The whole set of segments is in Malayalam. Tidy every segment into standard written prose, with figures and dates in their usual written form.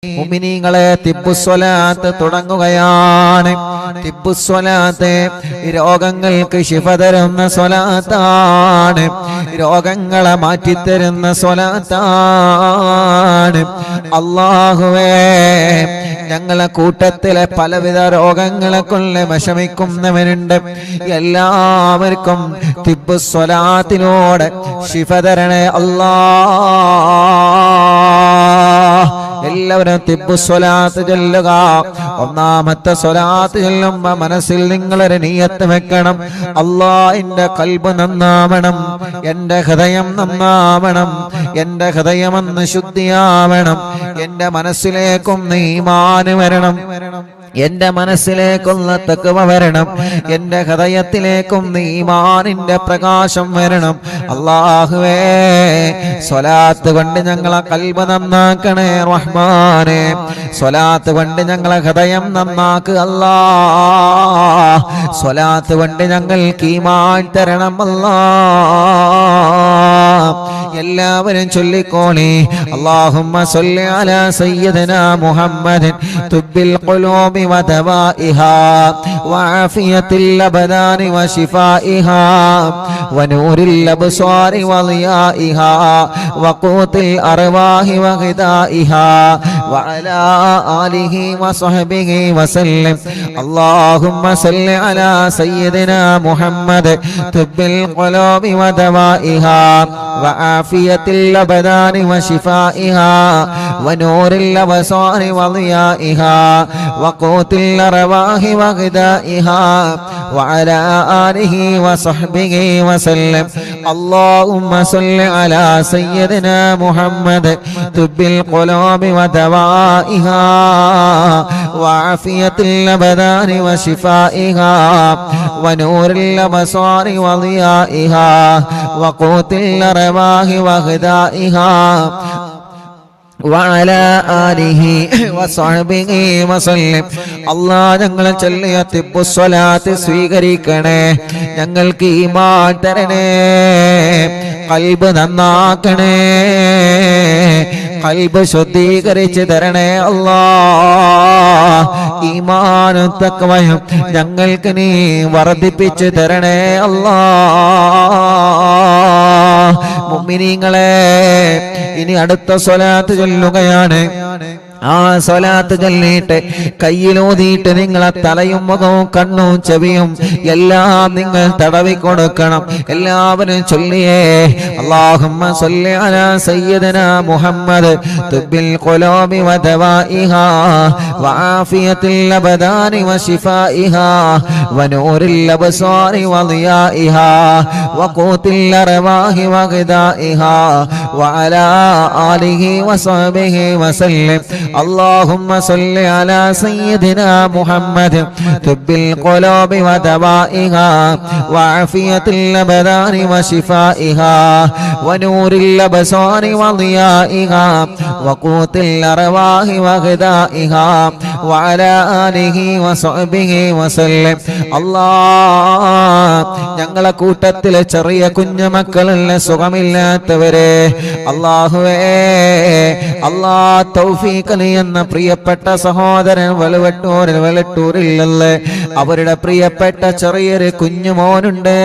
മുഅ്മിനീങ്ങളെ തിബ്ബുസ്വലാത്ത് തുടങ്ങുകയാണ്. തിബ്ബുസ്വലാത്ത് രോഗങ്ങൾക്ക് ശിഫ തരുന്ന സ്വലാത്താണ്, രോഗങ്ങളെ മാറ്റിത്തരുന്ന സ്വലാത്താണ്. അല്ലാഹുവേ, ഞങ്ങളെ കൂട്ടത്തിലെ പലവിധ രോഗങ്ങളെ കൊണ്ട് വിഷമിക്കുന്നവരുണ്ട്. എല്ലാവർക്കും തിബ്ബുസ്വലാത്തിലൂടെ ശിഫ തരണേ അല്ലാഹ്. എല്ലാവരും തിബ്ബുസ്വലാത്ത് ചൊല്ലുക. ഒന്നാമത്തെ സ്വലാത്ത് ചൊല്ലുമ്പോ മനസ്സിൽ നിങ്ങളൊരു നിയ്യത്ത് വെക്കണം. അല്ലാഹ്, എന്റെ ഖൽബ് നന്നാവണം, എന്റെ ഹൃദയം നന്നാവണം, എന്റെ ഹൃദയമെന്ന് ശുദ്ധിയാവണം, എന്റെ മനസ്സിലേക്കും ഈമാൻ വരണം, എന്റെ മനസ്സിലേക്കുള്ള തഖ്വ വരണം, എന്റെ ഹൃദയത്തിലേക്കും ഈമാനിന്റെ പ്രകാശം വരണം. അല്ലാഹുവേ, സ്വലാത്ത് കൊണ്ട് ഞങ്ങളെ ഖൽബ് നന്നാക്കണേ റഹ്മാനേ. സ്വലാത്ത് കൊണ്ട് ഞങ്ങളെ ഹൃദയം നന്നാക്കുക അല്ലാഹ്. സ്വലാത്ത് കൊണ്ട് ഞങ്ങൾക്ക് ഈമാൻ തരണം അല്ലാഹ്. എല്ലാവരും ചൊല്ലിക്കോളി. അല്ലാഹുമ്മ സ്വല്ലി അലാ സയ്യിദിനാ മുഹമ്മദിൻ തുബ്ബിൽ ഖുലൂബി വദവാഇഹാ വആഫിയത്തിൽ അബ്ദാനി വശിഫാഇഹാ വനൂരിൽ അബ്സാരി വളിയാഇഹാ വഖൂത്തിൽ അർവാഹി വഗിദാഇഹാ വഅലാ ആലിഹി വസഹ്ബിഹി വസല്ലം. അല്ലാഹുമ്മ സ്വല്ലി അലാ സയ്യിദിനാ മുഹമ്മദ് തുബ്ബിൽ ഖുലൂബി വദവാഇഹാ وعافية الأبدان وشفائها ونور الأبصار وضيائها وقوت الأرواح وغذائها وعلى آله وصحبه وسلم. اللهم صل على سيدنا محمد طب القلوب ودوائها وعافية الأبدان وشفائها ونور الأبصار وضيائها وقوت الأرواح وغذائها وعلى آله وصحبه وسلم. അല്ലാഹ്, ഞങ്ങളെ ചൊല്ലിയ തിബ്ബുസ്വലാത്ത് സ്വീകരിക്കണേ. ഞങ്ങൾക്ക് ഈമാൻ തരണേ, ഖൽബ് നന്നാക്കണേ, ഖൽബ് ശുദ്ധീകരിച്ച് തരണേ അല്ലാഹ്. ഈമാനും തഖ്വയും ഞങ്ങൾക്ക് നീ വർദ്ധിപ്പിച്ച് തരണേ അല്ലാഹ്. മുഅ്മിനീങ്ങളെ, ഇനി അടുത്ത സ്വലാത്ത് ചൊല്ലുകയാണ്. ആ സ്വലാത്ത് ചൊല്ലിയിട്ട് കയ്യിലൂതിയിട്ട് നിങ്ങളെ തലയും മുഖവും കണ്ണും ചെവിയും എല്ലാം നിങ്ങൾ തടവി കൊടുക്കണം. എല്ലാവരും ചൊല്ലിയേ. അല്ലാഹുമ്മ സ്വല്ലി അലാ സയ്യിദിനാ മുഹമ്മദ് തുബ്ബിൽ ഖുലൂബി വദവാഇഹാ വആഫിയത്തിൽ അബ്ദാനി വശിഫാഇഹാ വനൂരിൽ അബ്സാരി വളിയാഇഹാ വഖൂത്തിൽ അർവാഹി വഗദാഇഹാ വഅലാ ആലിഹി വസഹ്ബിഹി വസല്ലം. اللهم صل على سيدنا محمد طب القلوب ودوائها وعافية الأبدان وشفائها ونور الأبصار وضيائها وقوت الأرواح وغذائها وعلى آله وصحبه وسلم. الله, ഞങ്ങളെ കൂട്ടത്തിലെ ചെറിയ കുഞ്ഞുമക്കളുള്ള സുഖമില്ലാത്തവരെ അല്ലാഹുവേ, അല്ലാഹ് തൗഫീഖ് എന്ന പ്രിയപ്പെട്ട സഹോദരൻ വെളട്ടൂരിലല്ലേ, അവരുടെ പ്രിയപ്പെട്ട ചെറിയൊരു കുഞ്ഞുമോനുണ്ട്.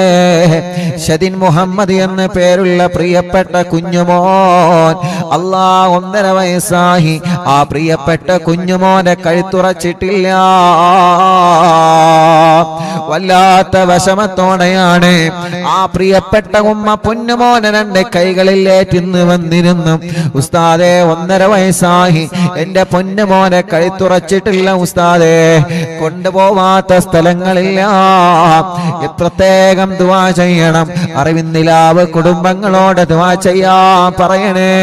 ഷദിൻ മുഹമ്മദ് എന്ന പേരുള്ള പ്രിയപ്പെട്ട കുഞ്ഞുമോൻ. അല്ലാഹ്, 1.5 വയസ്സായി. ആ പ്രിയപ്പെട്ട കുഞ്ഞുമോനെ കഴുത്തുറച്ചിട്ടില്ല. വല്ലാത്ത വിഷമത്തോടെയാണ് ആ പ്രിയപ്പെട്ട ഉമ്മ പൊന്നുമോനെ 2 കൈകളിലേറ്റിന്ന് വന്നിരുന്നു. ഉസ്താദേ, 1.5 വയസ്സായി, എന്റെ പൊന്നുമോനെ കഴുത്തുറച്ചിട്ടില്ല ഉസ്താദേ, കൊണ്ടുപോവാത്ത സ്ഥലങ്ങളില്ല. പ്രത്യേകം ദുആ ചെയ്യണം. അറിവിന്നിലാവ് കുടുംബങ്ങളോട് ദുആ ചെയ്യാൻ പറയണേ.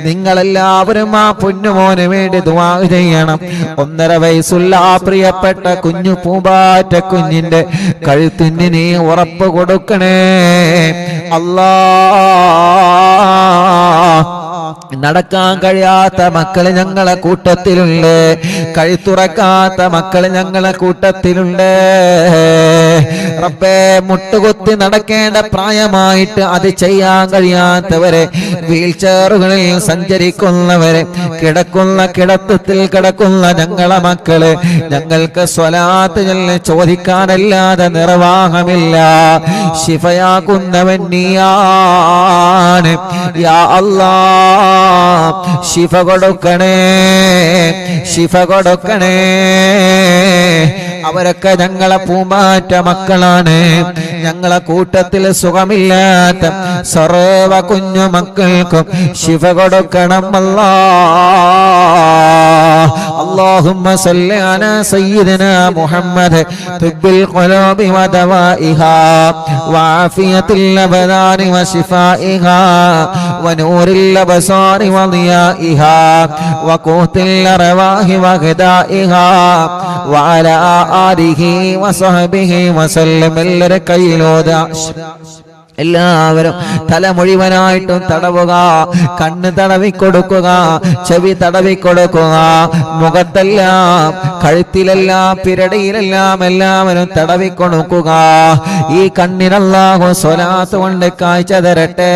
നിങ്ങളെല്ലാവരും ആ പൊന്നുമോന് വേണ്ടി ദുആ ചെയ്യണം. 1.5 വയസ്സുള്ള ആ പ്രിയപ്പെട്ട കുഞ്ഞു പൂമ്പാറ്റ കുഞ്ഞിന്റെ കഴുത്തിന് നീ ഉറപ്പ് കൊടുക്കണേ അല്ലാഹ്. നടക്കാൻ കഴിയാത്ത മക്കള് ഞങ്ങളെ കൂട്ടത്തിലുണ്ട്, കഴുത്തുറക്കാത്ത മക്കള് ഞങ്ങളെ കൂട്ടത്തിലുണ്ട്. റബ്ബേ, മുട്ടുകുത്തി നടക്കേണ്ട പ്രായമായിട്ട് അത് ചെയ്യാൻ കഴിയാത്തവരെ, വീൽ ചെയറുകളിൽ സഞ്ചരിക്കുന്നവരെ, കിടക്കുന്ന കിടത്തത്തിൽ കിടക്കുന്ന ഞങ്ങളെ മക്കള്, ഞങ്ങൾക്ക് സ്വലാത്ത് ചൊല്ലി ചോദിക്കാനല്ലാതെ നിർവാഹമില്ല. ശിഫയാക്കുന്നവൻ നീയാണ് യാ അല്ലാഹ്. ശിഫ കൊടുക്കണേ, ശിഫ കൊടുക്കണേ. അവരൊക്കെ ഞങ്ങളെ പൂമാറ്റ മക്കളാണ്. ഞങ്ങളെ കൂട്ടത്തിൽ സുഖമില്ലാത്ത സർവ കുഞ്ഞു മക്കൾക്കും ശിഫ കൊടുക്കണം അല്ലാഹ്. اللهم صل على سيدنا محمد طب القلوب ودوائها وعافية الأبدان وشفائها ونور الأبصار وضيائها وقوت الأرواح وغذائها وعلى آله وصحبه وسلم. എല്ലാവരും തല മുഴുവനായിട്ടും തടവുക, കണ്ണ് തടവിക്കൊടുക്കുക, ചെവി തടവിക്കൊടുക്കുക, മുഖത്തെല്ലാം കഴുത്തിലെല്ലാം പിരടിയിലെല്ലാം എല്ലാവരും തടവിക്കൊടുക്കുക. ഈ കണ്ണിനല്ലാഹു സ്വലാത്ത് കൊണ്ട് കാഴ്ച തരട്ടെ,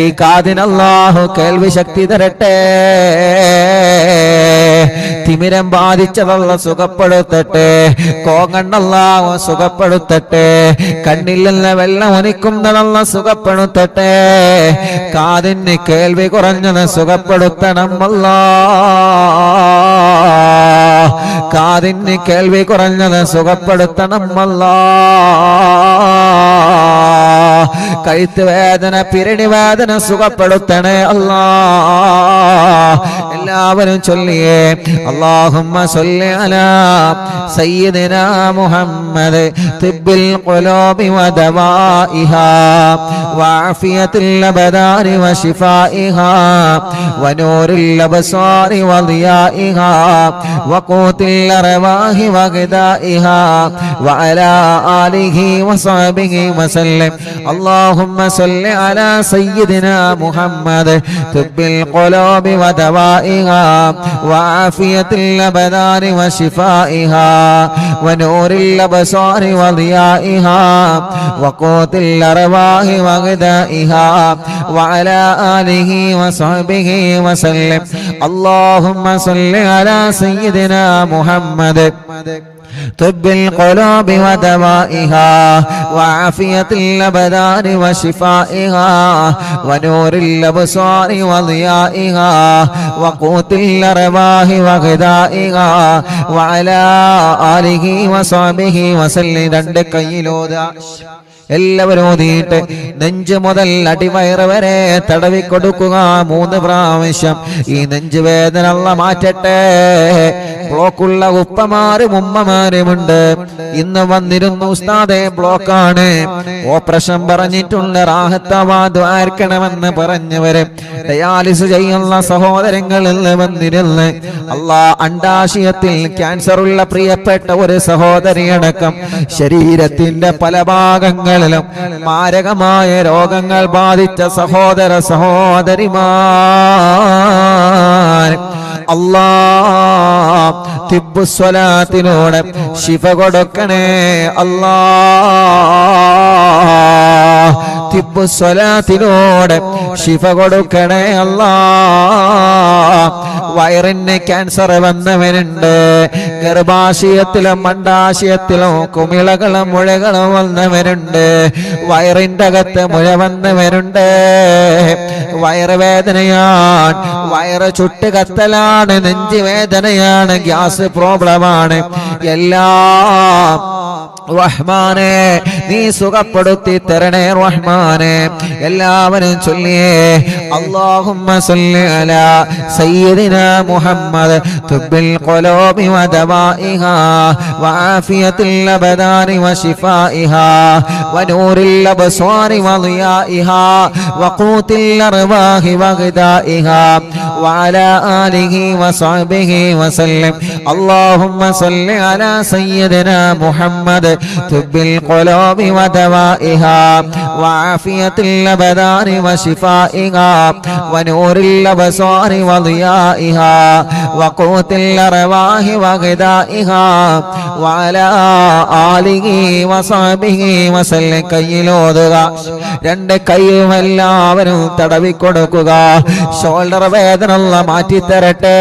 ഈ കാതിനല്ലാഹു കേൾവി ശക്തി തരട്ടെ. തിമിരം ബാധിച്ചതല്ല സുഖപ്പെടുത്തട്ടെ, കോങ്ങണ്ണല്ലാഹു സുഖപ്പെടുത്തട്ടെ, കണ്ണിൽ നിന്ന് വെള്ളം ഒലിക്കുന്നതല്ല സുഖപ്പെടുത്തട്ടെ, കാതിന് കേൾവി കുറഞ്ഞത് സുഖപ്പെടുത്തണം അല്ലാഹ്, കാതിന് കേൾവി കുറഞ്ഞത് സുഖപ്പെടുത്തണം അല്ലാഹ്, കഴുത്ത് വേദന പിരടി വേദന സുഖപ്പെടുത്തണേ അല്ലാഹ്. എല്ലാവരും ചൊല്ലിയേ اللهم صل على سيدنا محمد طب القلوب ودوائها وعافية الأبدان وشفائها ونور الأبصار وضيائها وقوت الأرواح وغذائها وعلى آله وصحبه وسلم. اللهم صل على سيدنا محمد طب القلوب ودوائها وعافية الأبدان وشفائها ونور الأبصار وضيائها وقوت الأرواح وغذائها وعلى آله وصحبه وسلم. اللهم صل على سيدنا محمد طب القلوب ودوائها وعافية الأبدان وشفائها ونور الأبصار وضيائها وقوت الأرواح وغذائها وعلى آله وصحبه وسلم. രണ്ട് കൈയിലോതാ എല്ലാവരും ഓതിയിട്ട് നെഞ്ച് മുതൽ അടിവയറ് വരെ തടവിക്കൊടുക്കുക 3 പ്രാവശ്യം. ഈ നെഞ്ചുവേദന അല്ലാഹ് മാറ്റട്ടെ. ബ്ലോക്കുള്ള ഉപ്പമാരും ഉമ്മമാരുമുണ്ട്. ഇന്ന് വന്നിരുന്നു ഉസ്താദേ ബ്ലോക്കാണ്, ഓപ്പറേഷൻ പറഞ്ഞിട്ടുണ്ട്, റാഹത്താവാദ്വാർക്കണമെന്ന് പറഞ്ഞവര്, ഡയാലിസ് ചെയ്യുന്ന സഹോദരങ്ങളിൽ വന്നിരുന്ന് അല്ലാഹ് അണ്ടാശയത്തിൽ ക്യാൻസറുള്ള പ്രിയപ്പെട്ട ഒരു സഹോദരിയടക്കം ശരീരത്തിന്റെ പല ഭാഗങ്ങളിലും മാരകമായ രോഗങ്ങൾ ബാധിച്ച സഹോദര സഹോദരിമാർ അല്ലാഹ് തിബ്ബു സ്വലാത്തിലൂടെ ശിഫ കൊടുക്കണേ അല്ലാഹ്, തിബ്ബു സ്വലാത്തിലൂടെ ശിഫ കൊടുക്കണേ അല്ലാഹ്. വയറിന് ക്യാൻസർ വന്നവനുണ്ട്, ഗർഭാശയത്തിലും അണ്ഡാശയത്തിലും കുമിളകളും മുഴകളും വന്നവരുണ്ട്, വയറിന്റെ അകത്ത് മുഴ വന്നവരുണ്ട്, വയറുവേദനയാണ്, വയറ് ചുട്ട് കത്തലാണ്, നെഞ്ചുവേദനയാണ്, ഗ്യാസ് പ്രോബ്ലമാണ്, എല്ലാം റഹ്മാനെ നീ സുഖപ്പെടുത്തി തരണേ റഹ്മാനെ. എല്ലാവരും ചൊല്ലിയേ അല്ലാഹുമ്മ സല്ലി അലാ സയ്യിദിനാ മുഹമ്മദ് തുബ്ബിൽ ഖുലൂബി വദവാഇഹാ വആഫിയത്തിൽ അബദാനി വശിഫാഇഹാ വനൂറിൽ അബ്സ്വാരി വളിയാഇഹാ വഖൂത്തിൽ അർവാഹി വഗദാഇഹാ വഅലാ ആലിഹി വസഹ്ബിഹി വസല്ലം. അല്ലാഹുമ്മ സല്ലി അലാ സയ്യിദിനാ മുഹമ്മദ് طب القلوب ودوائها وعافية الأبدان وشفائها ونور الأبصار وضيائها وقوت الأرواح وغذائها وعلى آله وصحبه وسلم കയ്യിലോതുക രണ്ട് കൈയും എല്ലാവരും തടവിക്കൊടുക്കുക ഷോൾഡർ വേദന അല്ലാഹ് മാറ്റിത്തരട്ടെ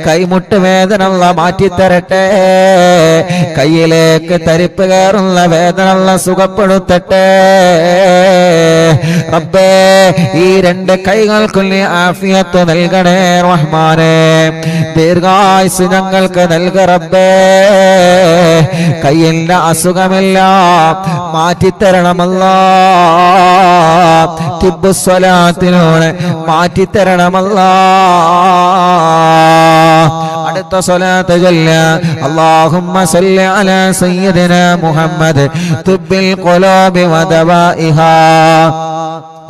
കൈമുട്ട് വേദന അല്ലാഹ് മാറ്റിത്തരട്ടെ കയ്യിലേക്ക് തരിപ്പ് കയറുന്ന വേദന അല്ലാഹ് സുഖപ്പെടുത്തട്ടെ റബ്ബേ ഈ രണ്ട് കൈകൾക്കും നീ ആഫിയത്ത് നൽകണേ റഹ്മാനേ ദീർഘായുസ് ഞങ്ങൾക്ക് നൽക റബ്ബേ കയ്യിന്റെ അസുഖമെല്ലാം മാറ്റിത്തരണമല്ലാ തിബ്ബു സ്വലാത്തിനോട് മാറ്റിത്തരണമല്ലാ അടുത്ത സ്വലാത്ത് ചൊല്ല അല്ലാഹുമ്മ സല്ലി അലാ സയ്യിദിനാ മുഹമ്മദ് തുബ്ബിൽ ഖുലൂബി വദവാഇഹാ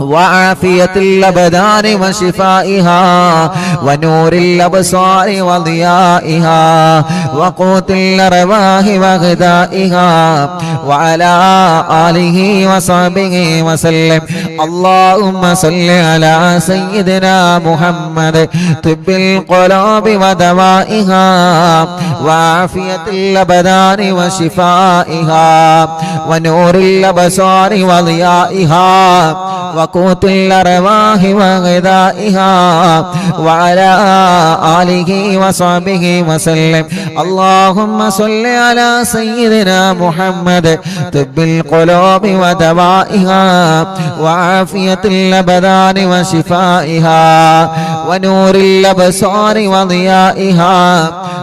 وعافية الأبدان وشفائها ونور الأبصار وضيائها وقوت الأرواح وغذائها وعلى آله وصحبه وسلم اللهم صل على سيدنا محمد طب القلوب ودوائها وعافية الأبدان وشفائها ونور الأبصار وضيائها وقوت الأرواح وغذائها وعلى آله وصحبه وسلم اللهم صل على سيدنا محمد طب القلوب ودوائها وعافية الأبدان وشفائها ونور الأبصار وضيائها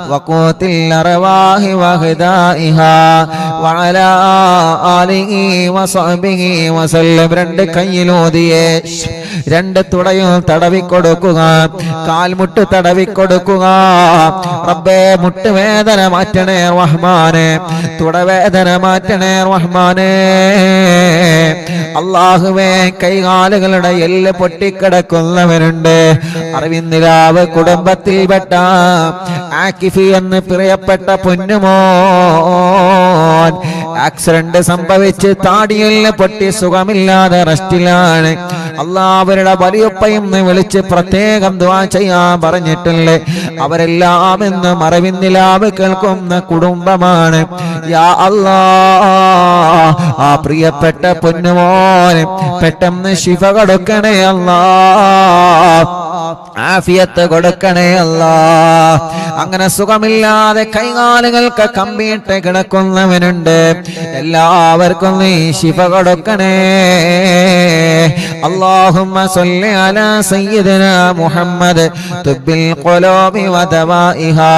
وقوت الأرواح وغذائها وعلى آله وصحبه وسلم രണ്ട് കയ്യിലോതിയേ രണ്ട് തുടയും തടവിക്കൊടുക്കുക കാൽമുട്ട് തടവിക്കൊടുക്കുക റബ്ബേ മുട്ടുവേദന മാറ്റണേ റഹ്മാനേ തുടവേദന മാറ്റണേ റഹ്മാനേ അല്ലാഹുവേ കൈകാലുകളുടെ എല്ല് പൊട്ടിക്കിടക്കുന്നവരുണ്ട് അറിവിന്ദിരാവ് കുടുംബത്തിൽപ്പെട്ട ആക്കിഫി എന്ന് പ്രിയപ്പെട്ട പൊന്നുമോൻ ആക്സിഡന്റ് സംഭവിച്ച് താടിയെല്ല് പൊട്ടി സുഖമില്ലാതെ റെസ്റ്റിലാണ് അല്ലാഹ് അവരുടെ വലിയപ്പയും വിളിച്ച് പ്രത്യേകം ദുആ ചെയ്യാൻ പറഞ്ഞിട്ടില്ലേ അവരെല്ലാം ഇന്ന് മറവിന്നിലാവ് കേൾക്കുന്ന കുടുംബമാണ് യാ അല്ലാഹ് ആ പ്രിയപ്പെട്ട പൊന്നുമോനെ പെട്ടെന്ന് ശിഫ കൊടുക്കണേ അല്ലാഹ് ആഫിയത്ത് കൊടുക്കണേ അല്ലാഹ് അങ്ങനെ സുഖമില്ലാതെ കൈകാലുകൾക്ക് കമ്പിയിട്ട് കിടക്കുന്നവനുണ്ട് എല്ലാവർക്കും നീ ശിഫ കൊടുക്കണേ اللهم صل على سيدنا محمد طب القلوب ودوائها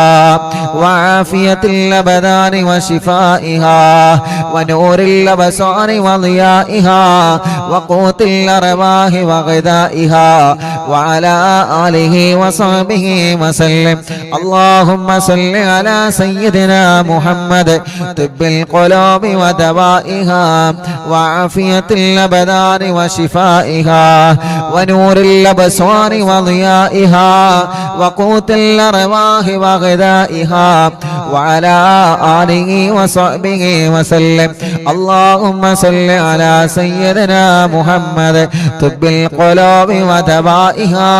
وعافية الأبدان وشفائها ونور الأبصار وضيائها وقوت الأرواح وغذائها وعلى آله وصحبه وسلم اللهم صل على سيدنا محمد طب القلوب ودوائها وعافية الأبدان وشفائها ونور الأبصار وضيائها وقوت الأرواح وغذائها وعلى آله وصحبه وسلم اللهم صل على سيدنا محمد طب القلوب ودوائها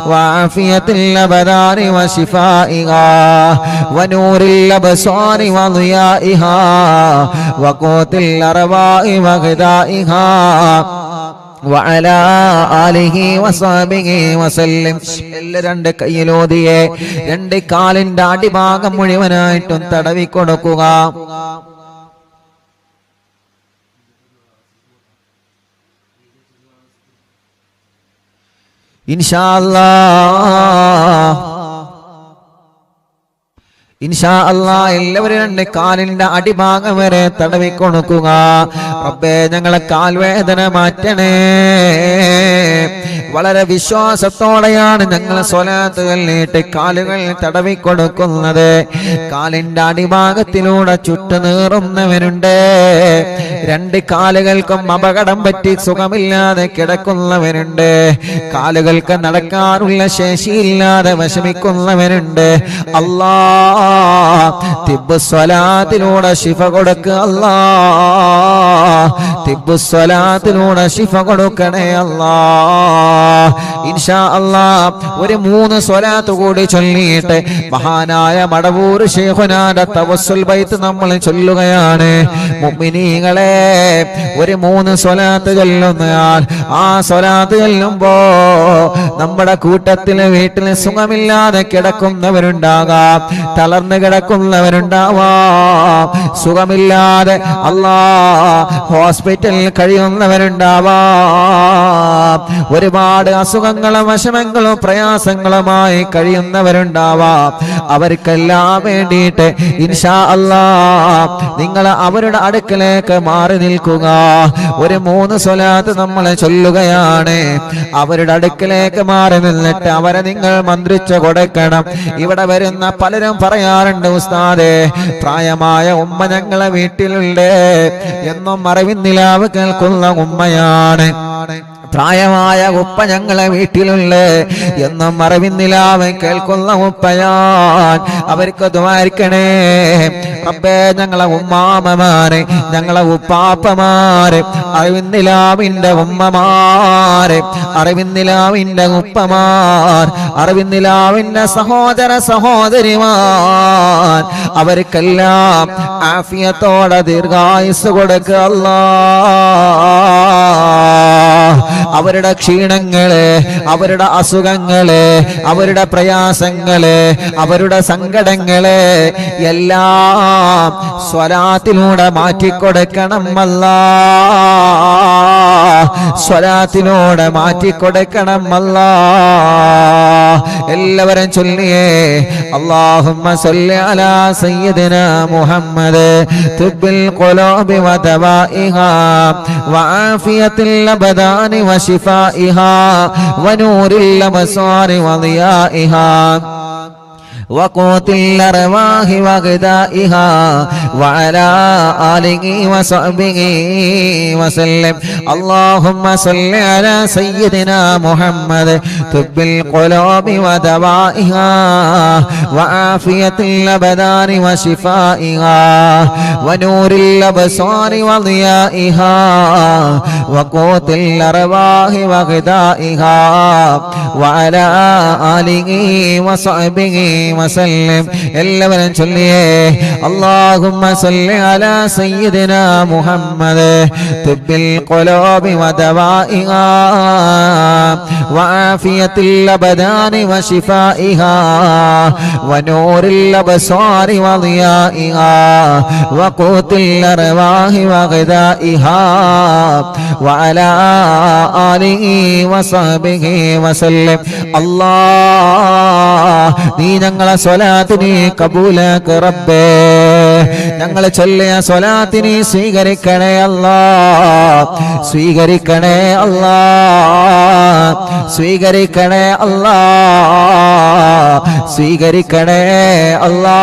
وعافية الأبدان وشفائها ونور الأبصار وضيائها وقوت الأرواح وغذائها وعلى آله وصحبه وسلم രണ്ട് കയ്യിലോതിയെ രണ്ട് കാലിന്റെ അടിഭാഗം മുഴുവനായിട്ടും തടവിക്കൊടുക്കുക ഇൻഷാ അല്ലാഹ് എല്ലാവരും രണ്ട് കാലിന്റെ അടിഭാഗം വരെ തടവിക്കൊടുക്കുക റബ്ബേ ഞങ്ങളെ കാൽവേദന മാറ്റണേ വളരെ വിശ്വാസത്തോടെയാണ് ഞങ്ങൾ സ്വലാത്തുകൾ നീട്ടി കാലുകൾ തടവിക്കൊടുക്കുന്നത്. കാലിന്റെ അടിഭാഗത്തിലൂടെ ചുട്ടുനീറുന്നവരുണ്ട്. രണ്ട് കാലുകൾക്കും അപകടം പറ്റി സുഖമില്ലാതെ കിടക്കുന്നവരുണ്ട്. കാലുകൾക്ക് നടക്കാനുള്ള ശേഷിയില്ലാതെ വിഷമിക്കുന്നവരുണ്ട്. അല്ലാ തിബ്ബ് സ്വലാത്തിലൂടെ ശിഫ കൊടുക്കുക. അല്ലാ തിബ്ബ് സ്വലാത്തിലൂടെ ശിഫ കൊടുക്കണേ അല്ലാ. ഇൻഷാ അല്ലാ ഒരു 3 സ്വലാത്ത് കൂടി ചൊല്ലിയിട്ട് മഹാനായ മടവൂർ ശൈഖുനാന്റെ തവസ്സുൽ ബൈത്ത് നമ്മൾ ചൊല്ലുകയാണ്. മുഅ്മിനീങ്ങളെ ഒരു 3 സ്വലാത്ത് ചൊല്ലുന്നയാൾ ആ സ്വലാത്ത് ചൊല്ലുമ്പോ നമ്മുടെ കൂട്ടത്തില് വീട്ടിൽ സുഖമില്ലാതെ കിടക്കുന്നവരുണ്ടാകാം, തളർന്നു കിടക്കുന്നവരുണ്ടാവാം, സുഖമില്ലാതെ അല്ലാ ഹോസ്പിറ്റലിൽ കഴിയുന്നവരുണ്ടാവാം, ഒരുപാട് അസുഖങ്ങളും വിഷമങ്ങളും പ്രയാസങ്ങളുമായി കഴിയുന്നവരുണ്ടാവാം. അവർക്കെല്ലാം വേണ്ടിയിട്ട് ഇൻഷാ അല്ലാ നിങ്ങൾ അവരുടെ അടുക്കലേക്ക് മാറി നിൽക്കുക. ഒരു 3 സ്വലാത്ത് നമ്മൾ ചൊല്ലുകയാണ്. അവരുടെ അടുക്കലേക്ക് മാറി നിന്നിട്ട് അവരെ നിങ്ങൾ മന്ത്രിച്ചു കൊടുക്കണം. ഇവിടെ വരുന്ന പലരും പറയാറുണ്ട്, ഉസ്താദേ പ്രായമായ ഉമ്മ ഞങ്ങളെ വീട്ടിലുണ്ട്, എന്നും അറിവിന്നിലാവ് കേൾക്കുന്ന ഉമ്മയാണ്. പ്രായമായ ഉപ്പ ഞങ്ങളെ വീട്ടിലുള്ള എന്നും അറിവിന്നിലാവ് കേൾക്കുന്ന ഉപ്പയാൻ. അവർക്ക് ദ്വാരിക്കണേ റബ്ബേ. ഞങ്ങളെ ഉമ്മാമമാരെ, ഞങ്ങളെ ഉപ്പാപ്പമാരെ, അറിവിന്നിലാവിന്റെ ഉമ്മമാരെ, അറിവിന്നിലാവിന്റെ ഉപ്പമാർ, അറിവിന്നിലാവിന്റെ സഹോദര സഹോദരിമാർ, അവർക്കെല്ലാം ആഫിയത്തോടെ ദീർഘായുസ് കൊടുക്കുക അല്ലാ. അവരുടെ ക്ഷീണങ്ങള്, അവരുടെ അസുഖങ്ങള്, അവരുടെ പ്രയാസങ്ങള്, അവരുടെ സങ്കടങ്ങള് എല്ലാം സ്വലാത്തിലൂടെ മാറ്റിക്കൊടുക്കണം അല്ലാ. സ്വലാത്തിലൂടെ മാറ്റിക്കൊടുക്കണം അല്ലാ. എല്ലാവരും ചൊല്ലിയേ അല്ലാഹുമ്മ സല്ലി അലാ സയ്യിദിനാ മുഹമ്മദ് തുബ്ബിൽ ഖുലൂബി വദവാഇഹാ വആഫിയത്തിൽ അബദാനി وشفائها ونور الأبصار وضيائها وقوت الأرواح وغذائها وعلى آله وصحبه وسلم. اللهم صل على سيدنا محمد طب القلوب ودوائها وعافية الأبدان وشفائها ونور الأبصار وضيائها وقوت الأرواح وغذائها وعلى آله وصحبه وسلم. എല്ലാവരും ചൊല്ലിയേ اللهم صل على سيدنا محمد طب القلوب ودوائها وعافية الأبدان وشفائها ونور الأبصار وضيائها وقوت الأرواح وغذائها وعلى آله وصحبه وسلم. الله നീ ഞങ്ങളെ സ്വലാത്തിനെ കബൂലാക്ക് റബ്ബേ. ഞങ്ങൾ ചൊല്ലിയ സ്വലാത്തിനെ സ്വീകരിക്കണേ അല്ലാ. സ്വീകരിക്കണേ അല്ലാ. സ്വീകരിക്കണേ അല്ലാ. സ്വീകരിക്കണേ അല്ലാ.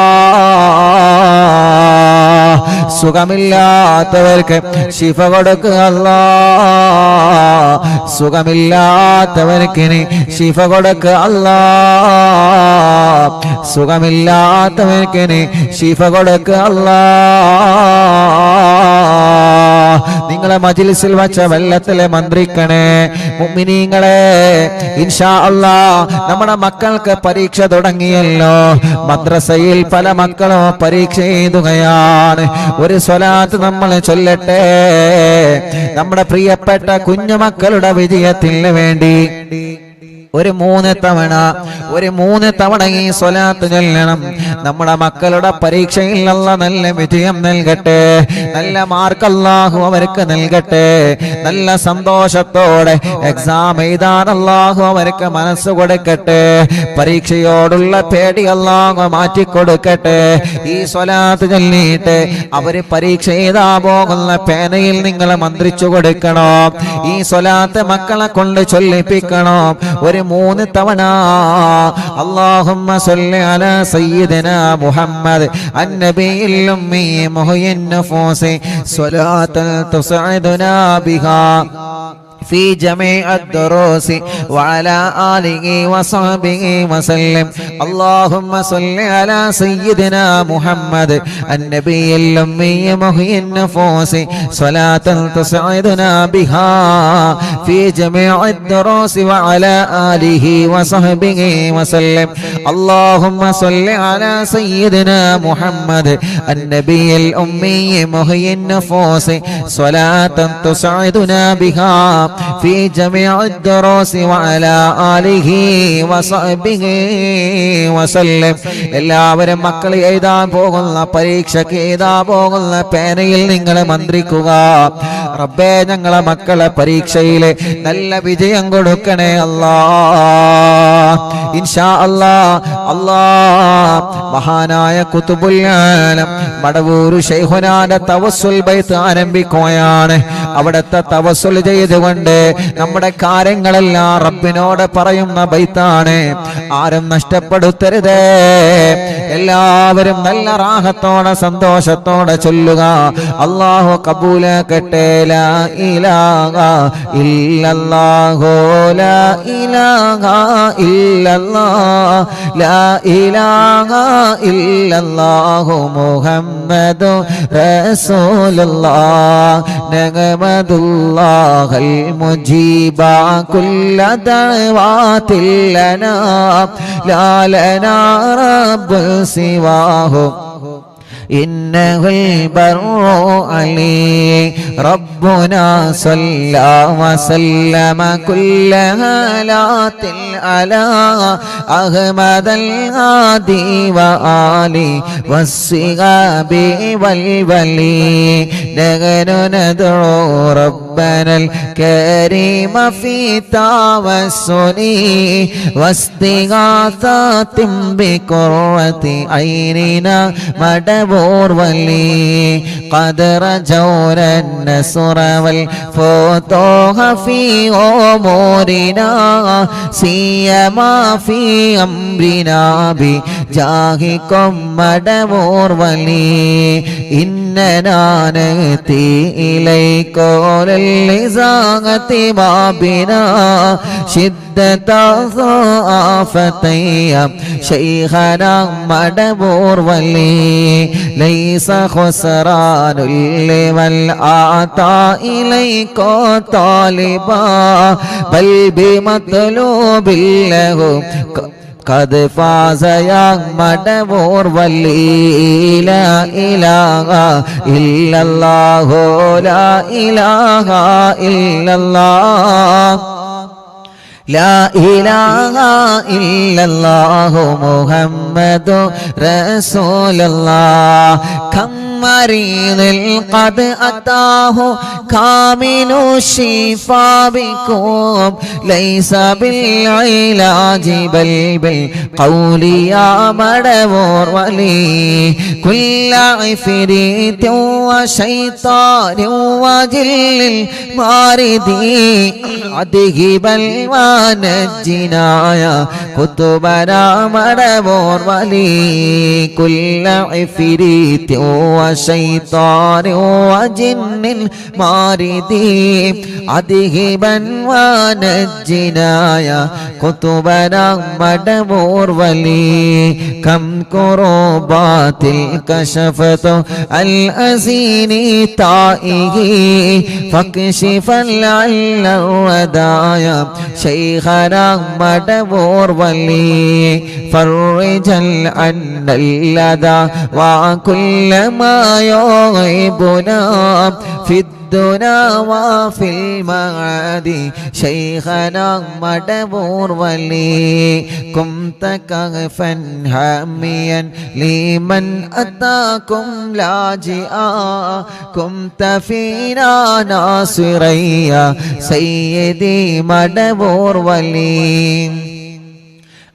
സുഖമില്ലാത്തവർക്ക് ശിഫ കൊടുക്കുക അല്ലാ. സുഖമില്ലാത്തവർക്ക് ശിഫ കൊടുക്കുക അല്ലാ. സുഖമില്ലാത്തവർക്ക് ശിഫ കൊടുക്കുക അല്ലാ. നിങ്ങളെ മജ്ലിസിൽ വച്ച വെള്ളത്തിലെ മന്ത്രിക്കണേ മുഅ്മിനീങ്ങളെ. ഇൻഷാ അല്ലാ നമ്മുടെ മക്കൾക്ക് പരീക്ഷ തുടങ്ങിയല്ലോ. മദ്രസയിൽ പല മക്കളും പരീക്ഷ എഴുതുകയാണ്. ഒരു സ്വലാത്ത് നമ്മൾ ചൊല്ലട്ടെ നമ്മുടെ പ്രിയപ്പെട്ട കുഞ്ഞുമക്കളുടെ വിജയത്തിന് വേണ്ടി. ഒരു മൂന്ന് തവണ ഈ സ്വലാത്ത് ചൊല്ലണം. നമ്മുടെ മക്കളുടെ പരീക്ഷയിൽ അല്ലാഹ് നല്ല വിജയം നൽകട്ടെ, നല്ല മാർക്ക് അല്ലാഹു അവർക്ക് നൽകട്ടെ, നല്ല സന്തോഷത്തോടെ എക്സാം എഴുതാൻ അല്ലാഹു അവർക്ക് മനസ്സ് കൊടുക്കട്ടെ, പരീക്ഷയോടുള്ള പേടി അല്ലാഹു മാറ്റിക്കൊടുക്കട്ടെ. ഈ സ്വലാത്ത് ചൊല്ലിയിട്ട് അവര് പരീക്ഷ എഴുതാ പോകുന്ന പേനയിൽ നിങ്ങൾ മന്ത്രിച്ചു കൊടുക്കണം. ഈ സ്വലാത്ത് മക്കളെ കൊണ്ട് ചൊല്ലിപ്പിക്കണം. ഒരു 3 തവണ അല്ലാഹുമ്മ സ്വല്ലി അലാ സയ്യിദിനാ മുഹമ്മദ് അന്നബിയിൽ ഉമ്മി മുഹയ്യിൻ നഫൂസി സ്വലാത്തൻ തുസ്ഇദുനാ ബിഹാ في جميع الدروس وعلى آله وصحبه وسلم. اللهم صل على سيدنا محمد النبي الأمي محيي النفوس صلاة تسعدنا بها في جميع الدروس وعلى آله وصحبه وسلم. اللهم صل على سيدنا محمد النبي الأمي محيي النفوس صلاة تسعدنا بها في جميع الدروس وعلى آله وصحبه وسلم. എല്ലാവരും മക്കൾ എഴുതാൻ പോകുന്ന പരീക്ഷയ്ക്ക് എഴുതാൻ പോകുന്ന പേനയിൽ നിങ്ങൾ മന്ത്രിക്കുക, റബ്ബേ ഞങ്ങളെ മക്കളെ പരീക്ഷയിൽ നല്ല വിജയം കൊടുക്കണേ അല്ലാഹ്. ഇൻഷാ അല്ലാഹ് മഹാനായ ഖുതുബുൽ ആലം മടവൂർ ശൈഖുനാന്റെ തവസ്സുൽ ബൈത്ത് ആരംഭിക്കുകയാണ്. അവിടുത്തെ തവസ്സുൽ ചെയ്തുകൊണ്ട് നമ്മുടെ കാര്യങ്ങളെല്ലാം റബ്ബിനോട് പറയുന്ന ബൈത്താണ്. ആരും നഷ്ടപ്പെടുത്തരുതേ. എല്ലാവരും നല്ല റാഹത്തോടെ സന്തോഷത്തോടെ ചൊല്ലുക. അല്ലാഹു കബൂലാക്കട്ടെ. ലാ ഇലാഹ ഇല്ലല്ലാഹു ലാ ഇലാഹ ഇല്ലല്ലാഹ് ലാ ഇലാഹ ഇല്ലല്ലാഹു മുഹമ്മദു റസൂലുള്ളാഹ് നഗമദുല്ലാഹൽ മുജീബ കുല്ല ദഅവാതിൽ ലനാ ലാ ലനാ റബ്ബു സിവാഹു إنه البر علي ربنا صلى وسلم كل هالات على أحمد الهادي وآله والصحاب والولي نحن ندعو ربنا الكريم في توسل واستغاثة بقرة عيننا مدبور ولي قد رجونا النصر والفتوح في أمورنا سيما في أمرنا بجاهكم مدبور ولي إننا نأتي إليك للإزاغة ما بنا شدة ضعفتي شيخنا مدبور ولي ليس خسران لمن آتى إليك طالبا بل بمطلوب له قد فاز يا مدبور ولي لا إله إلا الله لا إله إلا الله لا إله إلا الله محمد رسول الله كم مريض قد أتاه كامل الشفاء بكم ليس بالعلاج بل بالقول يا مدبور ولي كل عفريت وشيطان وجل الماردي أذهب ونجنا يا كتبنا مدبور ولي كل عفريت وشيطان وجن الماردي أذهبا ونجنا يا كتبنا مدبور ولي كم كربات كشفت الأزين طائه فاكشفا لعل الودايا شيخنا مدبور ولي فرجا عن اللدى وكل ما يغيبنا في الدنا وفي المعاد شيخنا مدبور ولي كنت كغفا حاميا لمن أتاكم لاجئا كنت فينا ناصريا سيدي مدبور ولي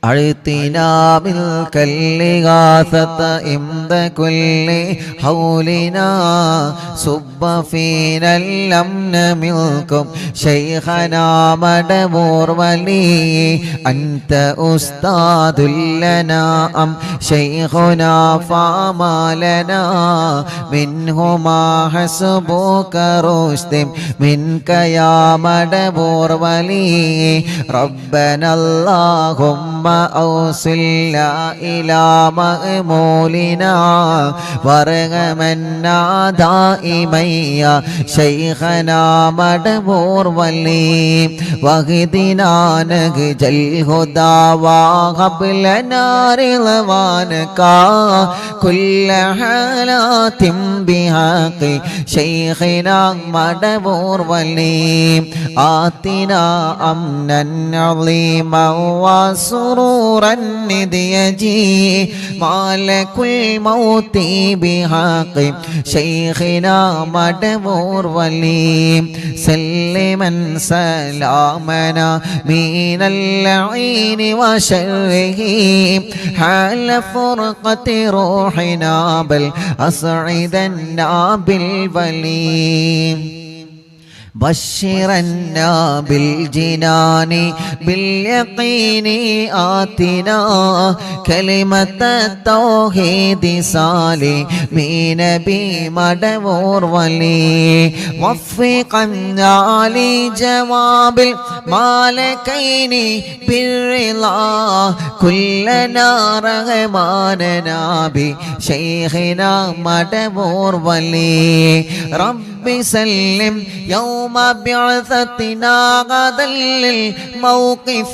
أعطنا ملك الإغاثة عند كل حولنا صب فينا الأمن منكم شيخنا مدبور ولي أنت أستاذ لنا أم شيخنا فما لنا منهما حسبك رشد منك يا مدبور ولي ربنا اللهم أوصلنا إلى مأمولنا وارغمنا دائما يا شيخنا مدبور ولي واهدنا نهج الهدى وهب لنا رضوانك كل حالات بحق شيخنا مدبور ولي آتنا أمنا عظيما وسرورا نديجي مالك الموت بحق شيخنا مدبور ولي سلما سلامنا من اللعين وشره حال فرقة روحنا بل أسعدنا بالولي بشرنا بالجنان باليقين آتنا كلمة التوحيد سالمين بمدبور ولي وفقنا لجواب المالكين بالرضا كلنا رغماننا بشيخنا مدبور ولي رب سلم يوم بعثتنا غدا للموقف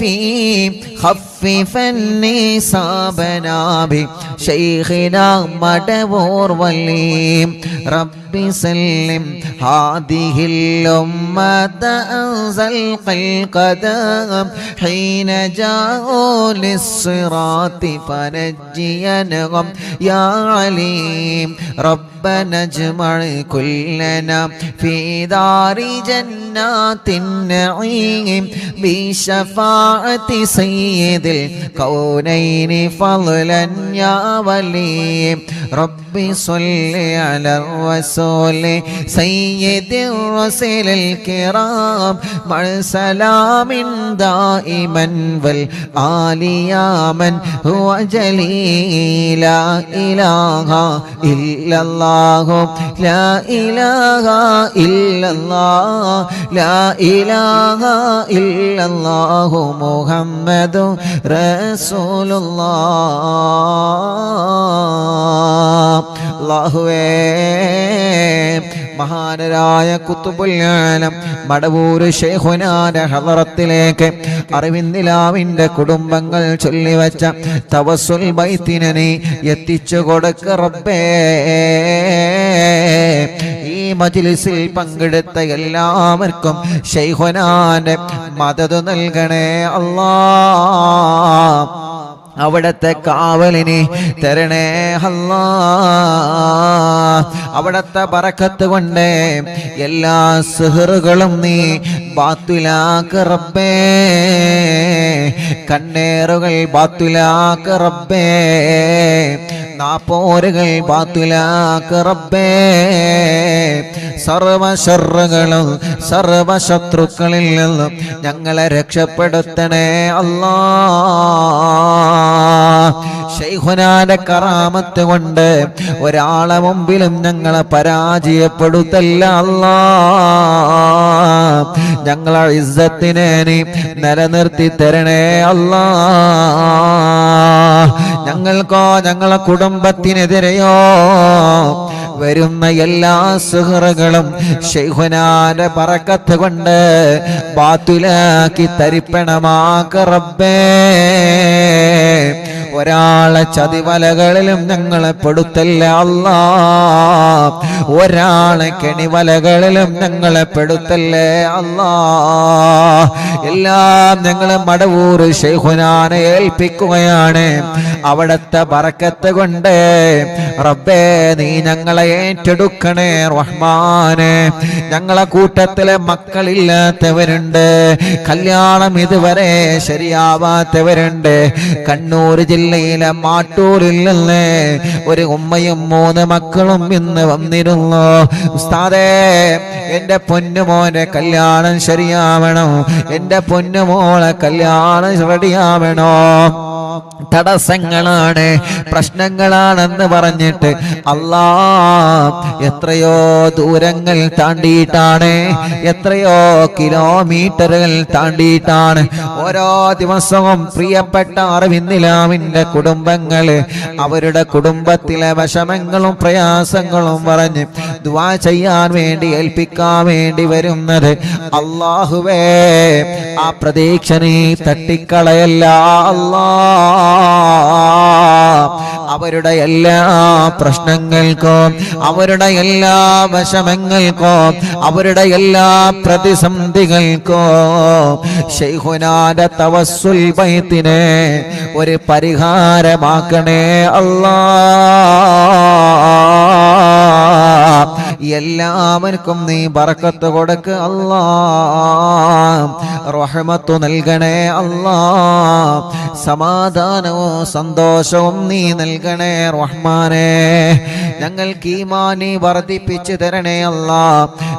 خففني صابنا بشيخنا مدبور ولي رب سلم هذه الأمة أنزل القدم حين جاءوا للصراط فنجينهم يا عليم ربنا اجمع كلنا في دار جنات النعيم بشفاعة سيد الكونين فضلا يا ولي رب صل على الرسول سيد الرسل الكرام مع سلام دائما والآل يا من هو جليل لا إله إلا الله لا إله إلا الله لا إله إلا الله محمد رسول الله അല്ലാഹുവേ മഹാനരായ ഖുത്ബുൽ ആലം മടവൂർ ശൈഖുനാന്റെ ഹളറത്തിലേക്ക് അറിവിന്ദിലാവിന്റെ കുടുംബങ്ങൾ ചൊല്ലിവച്ച തവസ്സുൽ ബൈത്തിനെ നീ എത്തിച്ചു കൊടുക്ക റബ്ബേ ഈ മജ്ലിസിൽ പങ്കെടുത്ത എല്ലാവർക്കും ശൈഖുനാന്റെ മദദ് നൽകണേ അല്ലാഹ് അവിടത്തെ കാവലിനെ തരണേ അല്ലാഹ് അവിടത്തെ ബറക്കത്ത് കൊണ്ട് എല്ലാ സിഹറുകളും നീ ബാത്തിലാക്ക് റബ്ബേ കണ്ണേറുകൾ ബാത്തിലാക്ക് റബ്ബേ നാപ്പോരുകൾ ബാത്തിലാക്ക് റബ്ബേ സർവ ശർറുകളും സർവ ശത്രുക്കളിൽ നിന്നും ഞങ്ങളെ രക്ഷപ്പെടുത്തണേ അല്ലാഹ് ശൈഖുനാന്റെ കറാമത്ത് കൊണ്ട് ഒരാളെ മുമ്പിലും ഞങ്ങളെ പരാജയപ്പെടുത്തല്ല അല്ലാഹ് ഞങ്ങളെ ഇസ്സത്തിനെ നീ നിലനിർത്തി തരണേ അല്ലാഹ് ഞങ്ങൾക്കോ ഞങ്ങളെ കുടുംബത്തിനെതിരെയോ വരുന്ന എല്ലാ സുഹൃകളും ശൈഖുനാന്റെ ബറക്കത്ത് കൊണ്ട് ബാത്തുലാക്കി തരിപ്പണമാക്ക റബ്ബേ. ഒരാളെ ചതിവലകളിലും ഞങ്ങളെ പെടുത്തല്ലേ അല്ലാ, ഒരാളെ കെണിവലകളിലും ഞങ്ങളെ പെടുത്തല്ലേ അല്ലാ. എല്ലാം ഞങ്ങൾ മടവൂർ ശൈഖുനാനെ ഏൽപ്പിക്കുകയാണ്. അവിടത്തെ ബറക്കത്ത് കൊണ്ട് റബ്ബേ നീ ഞങ്ങളെ ഏറ്റെടുക്കണേ റഹ്മാനെ. ഞങ്ങളെ കൂട്ടത്തിലെ മക്കളില്ലാത്തവരുണ്ട്, കല്യാണം ഇതുവരെ ശരിയാവാത്തവരുണ്ട്. കണ്ണൂർ ജില്ലയിലെ മാട്ടൂരിൽ നിന്ന് ഒരു ഉമ്മയും 3 മക്കളും ഇന്ന് വന്നിരുന്നു. ഉസ്താദേ, എന്റെ പൊന്നുമോന്റെ കല്യാണം ശരിയാവണോ, എന്റെ പൊന്നുമോളെ കല്യാണം റെഡിയാവണോ, തടസ്സങ്ങളാണ്, പ്രശ്നങ്ങളാണെന്ന് പറഞ്ഞിട്ട് അല്ലാ എത്രയോ ദൂരങ്ങൾ താണ്ടിയിട്ടാണ്, എത്രയോ കിലോമീറ്ററുകൾ താണ്ടിയിട്ടാണ് ഓരോ ദിവസവും പ്രിയപ്പെട്ട അറിവിന്ദിലാവിന്റെ കുടുംബങ്ങള് അവരുടെ കുടുംബത്തിലെ വിഷമങ്ങളും പ്രയാസങ്ങളും പറഞ്ഞ് ദുആ ചെയ്യാൻ വേണ്ടി ഏൽപ്പിക്കാൻ വേണ്ടി വരുന്നത്. അല്ലാഹുവേ, ആ പ്രതീക്ഷ നീ തട്ടിക്കളയല്ല അല്ലാ. അവരുടെ എല്ലാ പ്രശ്നങ്ങൾക്കും അവരുടെ എല്ലാ വിഷമങ്ങൾക്കും അവരുടെ എല്ലാ പ്രതിസന്ധികൾക്കും ശൈഖുനാന്റെ തവസ്സുൽ ബൈത്തിനെ ഒരു പരിഹാരമാക്കണേ അല്ലാ. എല്ലാവർക്കും നീ ബറക്കത്ത് കൊടുക്ക് അല്ലാ, റഹ്മത്ത് നൽകണേ അല്ലാ, സമാധാനവും സന്തോഷവും നീ നൽകണേ റഹ്മാനേ. ഞങ്ങൾക്ക് ഈമാനി വർദ്ധിപ്പിച്ചു തരണേ അല്ലാ.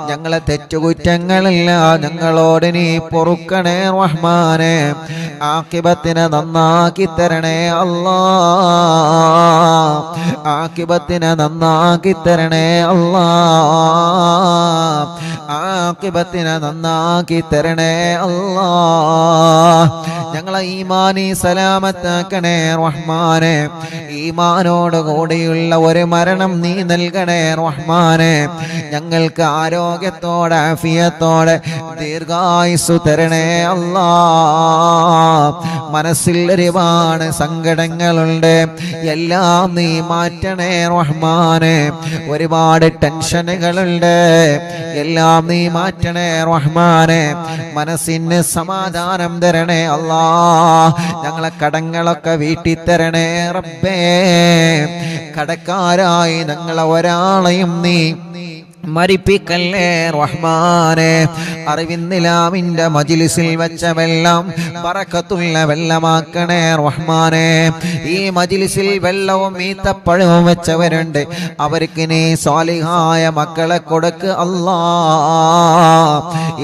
ഞങ്ങളെ തെറ്റുകുറ്റങ്ങളില്ല ഞങ്ങളോട് നീ പൊറുക്കണേ റഹ്മാനേ. ആഖിബത്തിനെ നന്നാക്കി തരണേ അല്ലാ, ആഖിബത്തിനെ നന്നാക്കി തരണേ അല്ലാ, ആഖിബത്തിനെ നന്നാക്കി തരണേ അല്ലാ. ഞങ്ങളെ ഈമാനി സലാമത്താക്കണേ റഹ്മാനേ. ഈമാനോട് കൂടിയുള്ള ഒരു മരണം നീ നൽകണേ റഹ്മാനേ. ഞങ്ങൾക്ക് ആരോഗ്യത്തോടെ ആഫിയത്തോടെ ദീർഘായുസ്സു തരണേ അല്ലാ. മനസ്സിൽ ഒരുപാട് സങ്കടങ്ങളുണ്ട്, എല്ലാം നീ മാറ്റണേ റഹ്മാനേ. ഒരുപാട് ടെൻഷനുകളുണ്ട്, എല്ലാം നീ മാറ്റണേ റഹ്മാനേ. മനസ്സിന് സമാധാനം തരണേ അല്ലാ. ഞങ്ങളെ കടങ്ങളൊക്കെ വീട്ടി തരണേ റബ്ബേ. കടക്കാരായി ഞങ്ങളെ ഒരാളെയും നീ മരിപ്പിക്കല്ലേ റഹ്മാനേ. അറിവിന്ദിലാവിന്റെ മജ്ലിസിൽ വെച്ച വെള്ളം ബറക്കത്തുള്ള വെള്ളമാക്കണേ റഹ്മാനേ. ഈ മജ്ലിസിൽ വെള്ളവും ഈത്തപ്പഴവും വെച്ചവരുണ്ട്, അവർക്ക് നീ സ്വാലിഹായ മക്കളെ കൊടുക്ക് അല്ലാ.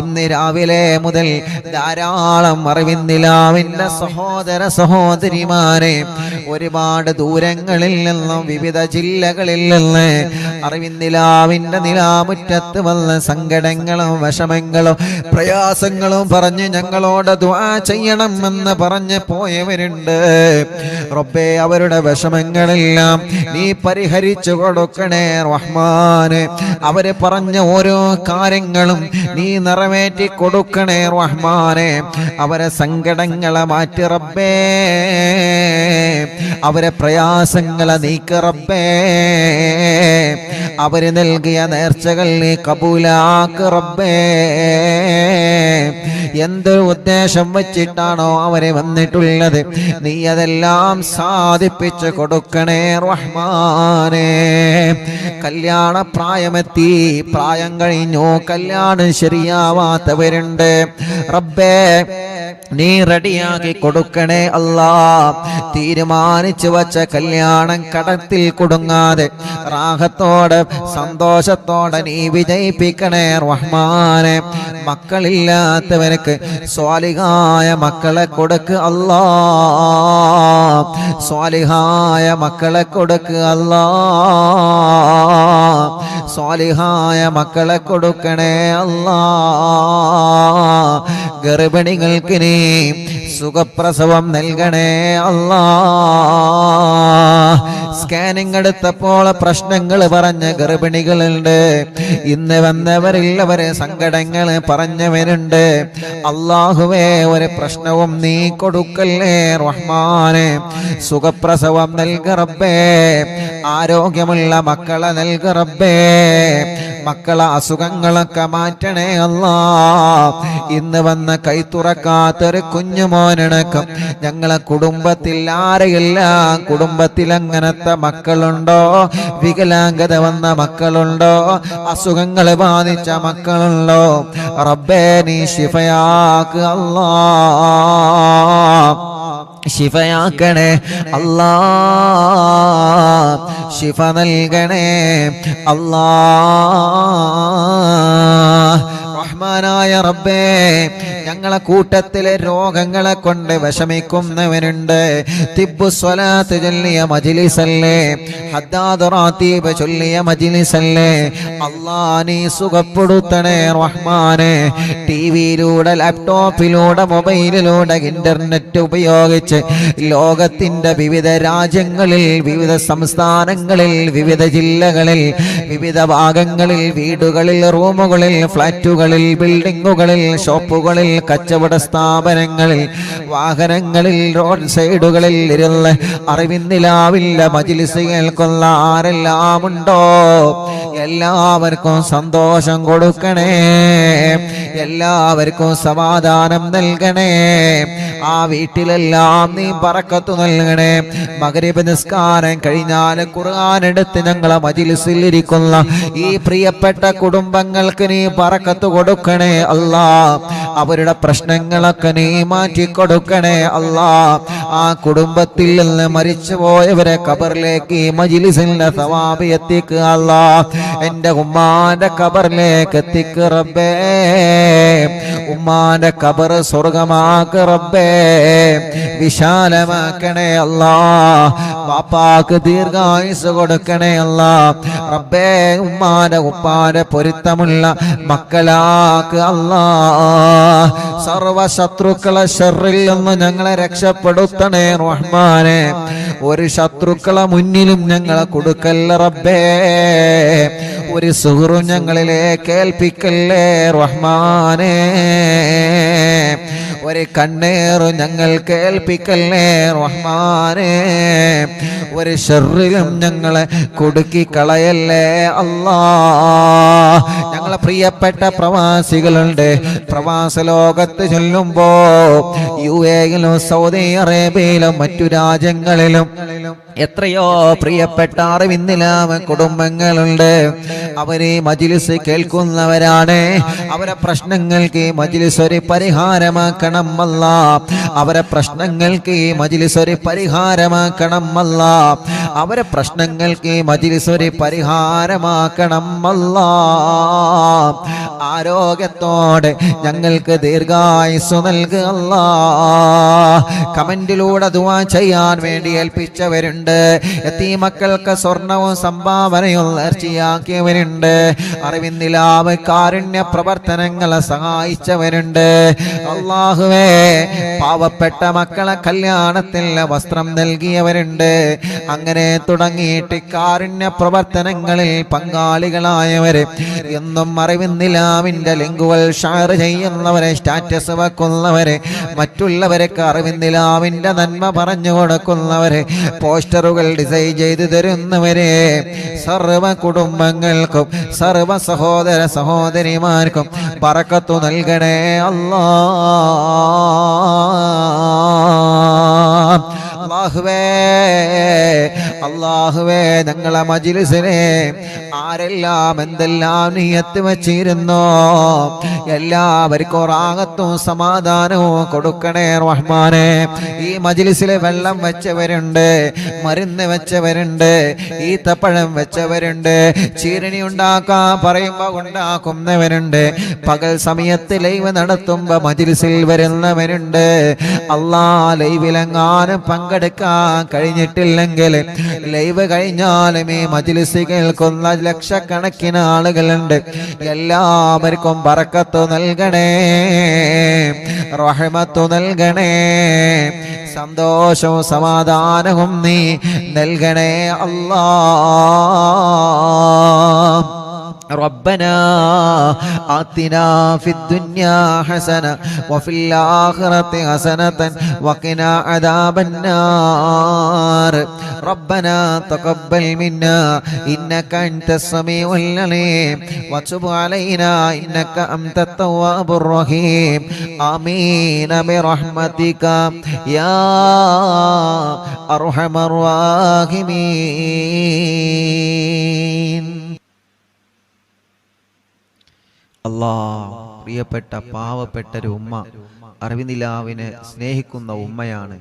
ഇന്ന് രാവിലെ മുതൽ ധാരാളം അറിവിന്ദിലാവിന്റെ സഹോദര സഹോദരിമാരെ ഒരുപാട് ദൂരങ്ങളിൽ നിന്നും വിവിധ ജില്ലകളിൽ നിന്ന് അറിവിന്ദിലാവിന്റെ മുറ്റത്ത് വന്ന സങ്കടങ്ങളും വിഷമങ്ങളും പ്രയാസങ്ങളും പറഞ്ഞ് ഞങ്ങളോട് ദുആ ചെയ്യണമെന്ന് പറഞ്ഞ് പോയവരുണ്ട്. റബ്ബേ, അവരുടെ വിഷമങ്ങളെല്ലാം നീ പരിഹരിച്ചു കൊടുക്കണേ റഹ്മാനെ. അവര് പറഞ്ഞ ഓരോ കാര്യങ്ങളും നീ നിറവേറ്റി കൊടുക്കണേ റഹ്മാനെ. അവരെ സങ്കടങ്ങളെ മാറ്റി റബ്ബേ, അവരെ പ്രയാസങ്ങളെ നീക്ക് റബ്ബേ. അവര് നൽകിയ നേർച്ചകൾ നീ കബൂലാക്ക് റബ്ബേ. എന്ത് ഉദ്ദേശം വച്ചിട്ടാണോ അവരെ വന്നിട്ടുള്ളത്, നീ അതെല്ലാം സാധിപ്പിച്ചു കൊടുക്കണേ റഹ്മാനേ. കല്യാണ പ്രായമെത്തി, പ്രായം കഴിഞ്ഞു, കല്യാണം ശരിയാവാത്തവരുണ്ട്. റബ്ബേ, നീ റെഡിയാക്കി കൊടുക്കണേ അല്ലാ. തീരുമാനിച്ചു വച്ച കല്യാണം കടത്തിൽ കുടുങ്ങാതെ റാഹത്തോടെ സന്തോഷത്തോടെ നീ വിജയിപ്പിക്കണേ റഹ്മാനെ. മക്കളില്ലാത്തവർക്ക് സ്വാലിഹായ മക്കളെ കൊടുക്ക് അല്ലാ, സ്വാലിഹായ മക്കളെ കൊടുക്ക് അല്ലാ, സ്വാലിഹായ മക്കളെ കൊടുക്കണേ അല്ലാ. ഗർഭിണികൾക്ക് നീ സുഖപ്രസവം നൽകണേ അല്ലാ. സ്കാനിങ് എടുത്തപ്പോൾ പ്രശ്നങ്ങൾ പറഞ്ഞ ഗർഭിണികളുണ്ട്. ഇന്ന് വന്നവരില്ലവരെ സങ്കടങ്ങൾ പറഞ്ഞവരുണ്ട്. അല്ലാഹുവേ, ഒരു പ്രശ്നവും നീ കൊടുക്കല്ലേ റഹ്മാനെ. സുഖപ്രസവം നൽക റബ്ബേ, ആരോഗ്യമുള്ള മക്കളെ നൽക റബ്ബേ, മക്കളെ അസുഖങ്ങളൊക്കെ മാറ്റണേ അല്ലാ. ഇന്ന് വന്ന കൈ തുറക്കാത്തൊരു കുഞ്ഞുമോനടക്കം ഞങ്ങളെ കുടുംബത്തിൽ ആരെയെല്ലാം കുടുംബത്തിൽ അങ്ങനത്തെ മക്കളുണ്ടോ, വികലാംഗത വന്ന മക്കളുണ്ടോ, അസുഖങ്ങൾ ബാധിച്ച മക്കളുണ്ടോ, റബ്ബേ നീ ശിഫയാക്ക് അല്ലാ, ശിഫയാക്കണേ അല്ലാ, ശിഫ നൽകണേ അല്ലാ. റഹ്മാനായ റബ്ബേ, ഞങ്ങളെ കൂട്ടത്തിലെ രോഗങ്ങളെ കൊണ്ട് വിഷമിക്കുന്നവനുണ്ട്. തിബ്ബു സ്വലാത്ത് ചൊല്ലിയ മജ്ലിസല്ലേ, ഹദ്ദാദ് റാത്തീബ് ചൊല്ലിയ മജ്ലിസല്ലേ, അല്ലാ നീ സുഖപ്പെടുത്തണേ റഹ്മാനെ. ടിവിയിലൂടെ, ലാപ്ടോപ്പിലൂടെ, മൊബൈലിലൂടെ, ഇന്റർനെറ്റ് ഉപയോഗിച്ച് ലോകത്തിന്റെ വിവിധ രാജ്യങ്ങളിൽ, വിവിധ സംസ്ഥാനങ്ങളിൽ, വിവിധ ജില്ലകളിൽ, വിവിധ ഭാഗങ്ങളിൽ, വീടുകളിൽ, റൂമുകളിൽ, ഫ്ലാറ്റുകളിൽ, ബിൽഡിങ്ങുകളിൽ, ഷോപ്പുകളിൽ, കച്ചവട സ്ഥാപനങ്ങളിൽ, വാഹനങ്ങളിൽ, റോഡ് സൈഡുകളിൽ ഇരുന്ന് അറിവിന്നിലാവില്ല മജ്ലിസ് കേൾക്കുന്ന ആരെല്ലാം ഉണ്ടോ എല്ലാവർക്കും സന്തോഷം കൊടുക്കണേ, എല്ലാവർക്കും സമാധാനം നൽകണേ. ആ വീട്ടിലെല്ലാം നീ ബറക്കത്ത് നൽകണേ. മഗ്രിബ് നിസ്കാരം കഴിഞ്ഞാൽ ഖുർആൻ എടുത്ത് ഞങ്ങളെ മജ്ലിസിൽ ഇരിക്കുന്ന ഈ പ്രിയപ്പെട്ട കുടുംബങ്ങൾക്ക് നീ ബറക്കത്ത് കൊടുക്കണേ അല്ലാ. അവരുടെ പ്രശ്നങ്ങളൊക്കെ നീ മാറ്റി കൊടുക്കണേ അല്ലാ. ആ കുടുംബത്തിൽ നിന്ന് മരിച്ചുപോയവരെ ഖബറിലേക്ക് ഈ മജ്ലിസിന്റെ സവാബ് എത്തിക്കുക അല്ലാ. എന്റെ ഉമ്മാന്റെ ഖബറിലേക്ക് എത്തിക്ക് റബ്ബേ, ഉമ്മാന്റെ ഖബർ സ്വർഗമാക്ക് റബ്ബേ, വിശാലമാക്കണേ അല്ലാ. പാപ്പാക്ക് ദീർഘായുസ് കൊടുക്കണേ അല്ലാ റബ്ബേ. ഉമ്മാന്റെ ഉപ്പാന്റെ പൊരുത്തമുള്ള മക്കളാക്ക് അല്ലാ. സർവ ശത്രുക്കളെ ശർറിൽ നിന്ന് ഞങ്ങളെ രക്ഷപ്പെടുത്തണേ റഹ്മാനെ. ഒരു ശത്രുക്കളെ മുന്നിലും ഞങ്ങളെ കൊടുക്കല്ല റബ്ബേ. ഒരു സുഹൃത്തും ഞങ്ങളിലേക്ക് ഏൽപ്പിക്കല്ലേ റഹ്മാനെ. ഒരു കണ്ണേറും ഞങ്ങൾ കേൾപ്പിക്കല്ലേ റഹ്മാനെ. ഒരു ശർറിലും ഞങ്ങളെ കുടുക്കി കളയല്ലേ അല്ലാ. ഞങ്ങളെ പ്രിയപ്പെട്ട പ്രവാസികളുണ്ട്. പ്രവാസ ലോകത്ത് ചൊല്ലുമ്പോ UAE-യിലും സൗദി അറേബ്യയിലും മറ്റു രാജ്യങ്ങളിലും എത്രയോ പ്രിയപ്പെട്ട അറിവിന്നിലാമ കുടുംബങ്ങളുണ്ട്. അവരെ മജ്ലിസ് കേൾക്കുന്നവരാണ്. അവരെ പ്രശ്നങ്ങൾക്ക് ഈ മജ്ലിസ് ഒരു പരിഹാരമാക്കണം അല്ലാ. അവരെ പ്രശ്നങ്ങൾക്ക് ഈ മജ്ലിസ് ഒരു പരിഹാരമാക്കണം അല്ലാ. അവരെ പ്രശ്നങ്ങൾക്ക് ഈ മജ്ലിസ് ഒരു പരിഹാരമാക്കണം അല്ലാ. ആരോഗ്യത്തോടെ ഞങ്ങൾക്ക് ദീർഘായുസ്സു നൽകുക അല്ലാ. കമന്റിലൂടെ ദുആ ചെയ്യാൻ വേണ്ടി ഏൽപ്പിച്ചവരുണ്ട്. യതീമക്കൾക്ക് സ്വർണവും സംഭാവനയും നേർച്ചയാക്കിയവരുണ്ട്. അറിവിന്നിലാവ് കാരുണ്യ പ്രവർത്തനങ്ങളെ സഹായിച്ചവരുണ്ട്. അല്ലാഹുവേ, പാവപ്പെട്ട മക്കളെ കല്യാണത്തിന് വസ്ത്രം നൽകിയവരുണ്ട്. അങ്ങനെ തുടങ്ങിയിട്ട് കാരുണ്യ പ്രവർത്തനങ്ങളിൽ പങ്കാളികളായവര് എന്നും അറിവിന്നിലാവിന്റെ ലിങ്കുകൾ ഷെയർ ചെയ്യുന്നവരെ, സ്റ്റാറ്റസ് വെക്കുന്നവരെ, മറ്റുള്ളവർക്ക് അറിവിന്നിലാവിന്റെ നന്മ പറഞ്ഞു കൊടുക്കുന്നവരെ, പോസ്റ്ററുകൾ ഡിസൈൻ ചെയ്തു തരുന്നവരെ, സർവ കുടുംബങ്ങൾക്കും സർവ സഹോദര സഹോദരിമാർക്കും ബറക്കത്ത് നൽകണേ അല്ലാ. അല്ലാഹുവേ, അല്ലാഹുവേ, ഞങ്ങളെ മജ്ലിസിനെ ആരെല്ലാം എന്തെല്ലാം നിയത്ത് വച്ചിരുന്നോ എല്ലാവർക്കും റാഹത്തും സമാധാനവും കൊടുക്കണേ റഹ്മാനെ. ഈ മജ്ലിസിലെ വെള്ളം വെച്ചവരുണ്ട്, മരുന്ന് വെച്ചവരുണ്ട്, ഈത്തപ്പഴം വെച്ചവരുണ്ട്, ചീരണി ഉണ്ടാക്കാൻ പറയുമ്പോ ഉണ്ടാക്കുന്നവരുണ്ട്, പകൽ സമയത്ത് ലൈവ് നടത്തുമ്പോ മജ്ലിസിൽ വരുന്നവരുണ്ട്. അല്ലാ, ലൈവിലെങ്ങാനും പങ്കെടുക്കാൻ കഴിഞ്ഞിട്ടില്ലെങ്കിൽ ലൈവ് കഴിഞ്ഞാലും ഈ മജ്‌ലിസ് കേൾക്കുന്ന ലക്ഷക്കണക്കിന് ആളുകളുണ്ട്. എല്ലാവർക്കും ബറക്കത്ത് നൽകണേ, റഹ്മത്ത് നൽകണേ, സന്തോഷവും സമാധാനവും നീ നൽകണേ അല്ലാഹ്. ربنا آتنا في الدنيا حسنة وفي الآخرة حسنة وقنا عذاب النار. ربنا تقبل منا إنك أنت السميع العليم وتب علينا إنك أنت التواب الرحيم. آمين برحمتك يا أرحم الراحمين. പ്രിയപ്പെട്ട പാവപ്പെട്ടൊരു ഉമ്മ, അറിവിനിലാവിനെ സ്നേഹിക്കുന്ന ഉമ്മയാണ്.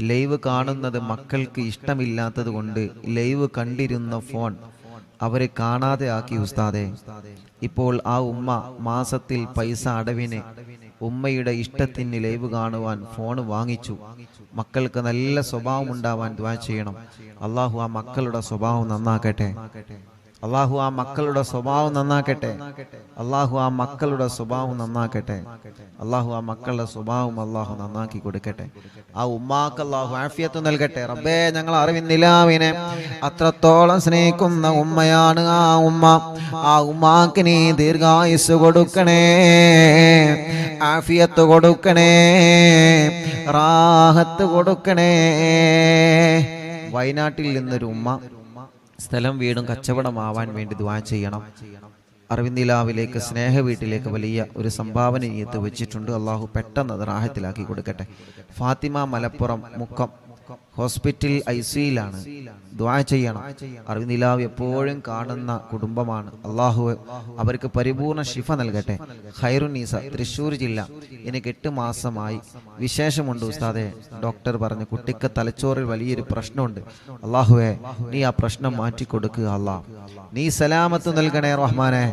ലൈവ് കാണുന്നത് മക്കൾക്ക് ഇഷ്ടമില്ലാത്തത് കൊണ്ട് ലൈവ് കണ്ടിരുന്ന ഫോൺ അവരെ കാണാതെ ആക്കി ഉസ്താദെ. ഇപ്പോൾ ആ ഉമ്മ മാസത്തിൽ പൈസ അടവിന് ഉമ്മയുടെ ഇഷ്ടത്തിന് ലൈവ് കാണുവാൻ ഫോൺ വാങ്ങിച്ചു. മക്കൾക്ക് നല്ല സ്വഭാവം ഉണ്ടാവാൻ ദുആ ചെയ്യണം. അള്ളാഹു ആ മക്കളുടെ സ്വഭാവം നന്നാക്കട്ടെ. അള്ളാഹു ആ മക്കളുടെ സ്വഭാവം നന്നാക്കട്ടെ. അള്ളാഹു ആ മക്കളുടെ സ്വഭാവം നന്നാക്കട്ടെ. അള്ളാഹു ആ മക്കളുടെ സ്വഭാവം അള്ളാഹു നന്നാക്കി കൊടുക്കട്ടെ. ആ ഉമ്മാക്ക് അള്ളാഹു ആഫിയത്ത് നൽകട്ടെ. റബ്ബേ, ഞങ്ങൾ അറിവിന്നിലാവിനെ അത്രത്തോളം സ്നേഹിക്കുന്ന ഉമ്മയാണ് ആ ഉമ്മ. ആ ഉമ്മാക്ക് നീ ദീർഘായുസ് കൊടുക്കണേ, ആഫിയത്ത് കൊടുക്കണേ, റാഹത്ത് കൊടുക്കണേ. വയനാട്ടിൽ നിന്നൊരു ഉമ്മ സ്ഥലം വീടും കച്ചവടമാവാൻ വേണ്ടി ദുആ ചെയ്യണം. അറിവിന്ദിലാവിലേക്ക് സ്നേഹ വീട്ടിലേക്ക് വലിയ ഒരു സംഭാവന നീയത്ത് വെച്ചിട്ടുണ്ട്. അള്ളാഹു പെട്ടെന്ന് അത് റാഹത്തിലാക്കി കൊടുക്കട്ടെ. ഫാത്തിമ മലപ്പുറം മുക്കം ഹോസ്പിറ്റൽ ICUയിലാണ്. ദുആ ചെയ്യണം. അറിവിന്ദിലാവ് എപ്പോഴും കാണുന്ന കുടുംബമാണ്. അള്ളാഹു അവർക്ക് പരിപൂർണ ശിഫ നൽകട്ടെ. ഖൈറുന്നീസ തൃശ്ശൂർ ജില്ല. എനിക്ക് 8 മാസമായി. വിശേഷമുണ്ട് ഉസ്താദെ. ഡോക്ടർ പറഞ്ഞു കുട്ടിക്ക് തലച്ചോറിൽ വലിയൊരു പ്രശ്നമുണ്ട്. അള്ളാഹുവേ, നീ ആ പ്രശ്നം മാറ്റിക്കൊടുക്കുക അല്ലാ. നീ സലാമത്ത് നൽകണേ റഹ്മാനെ.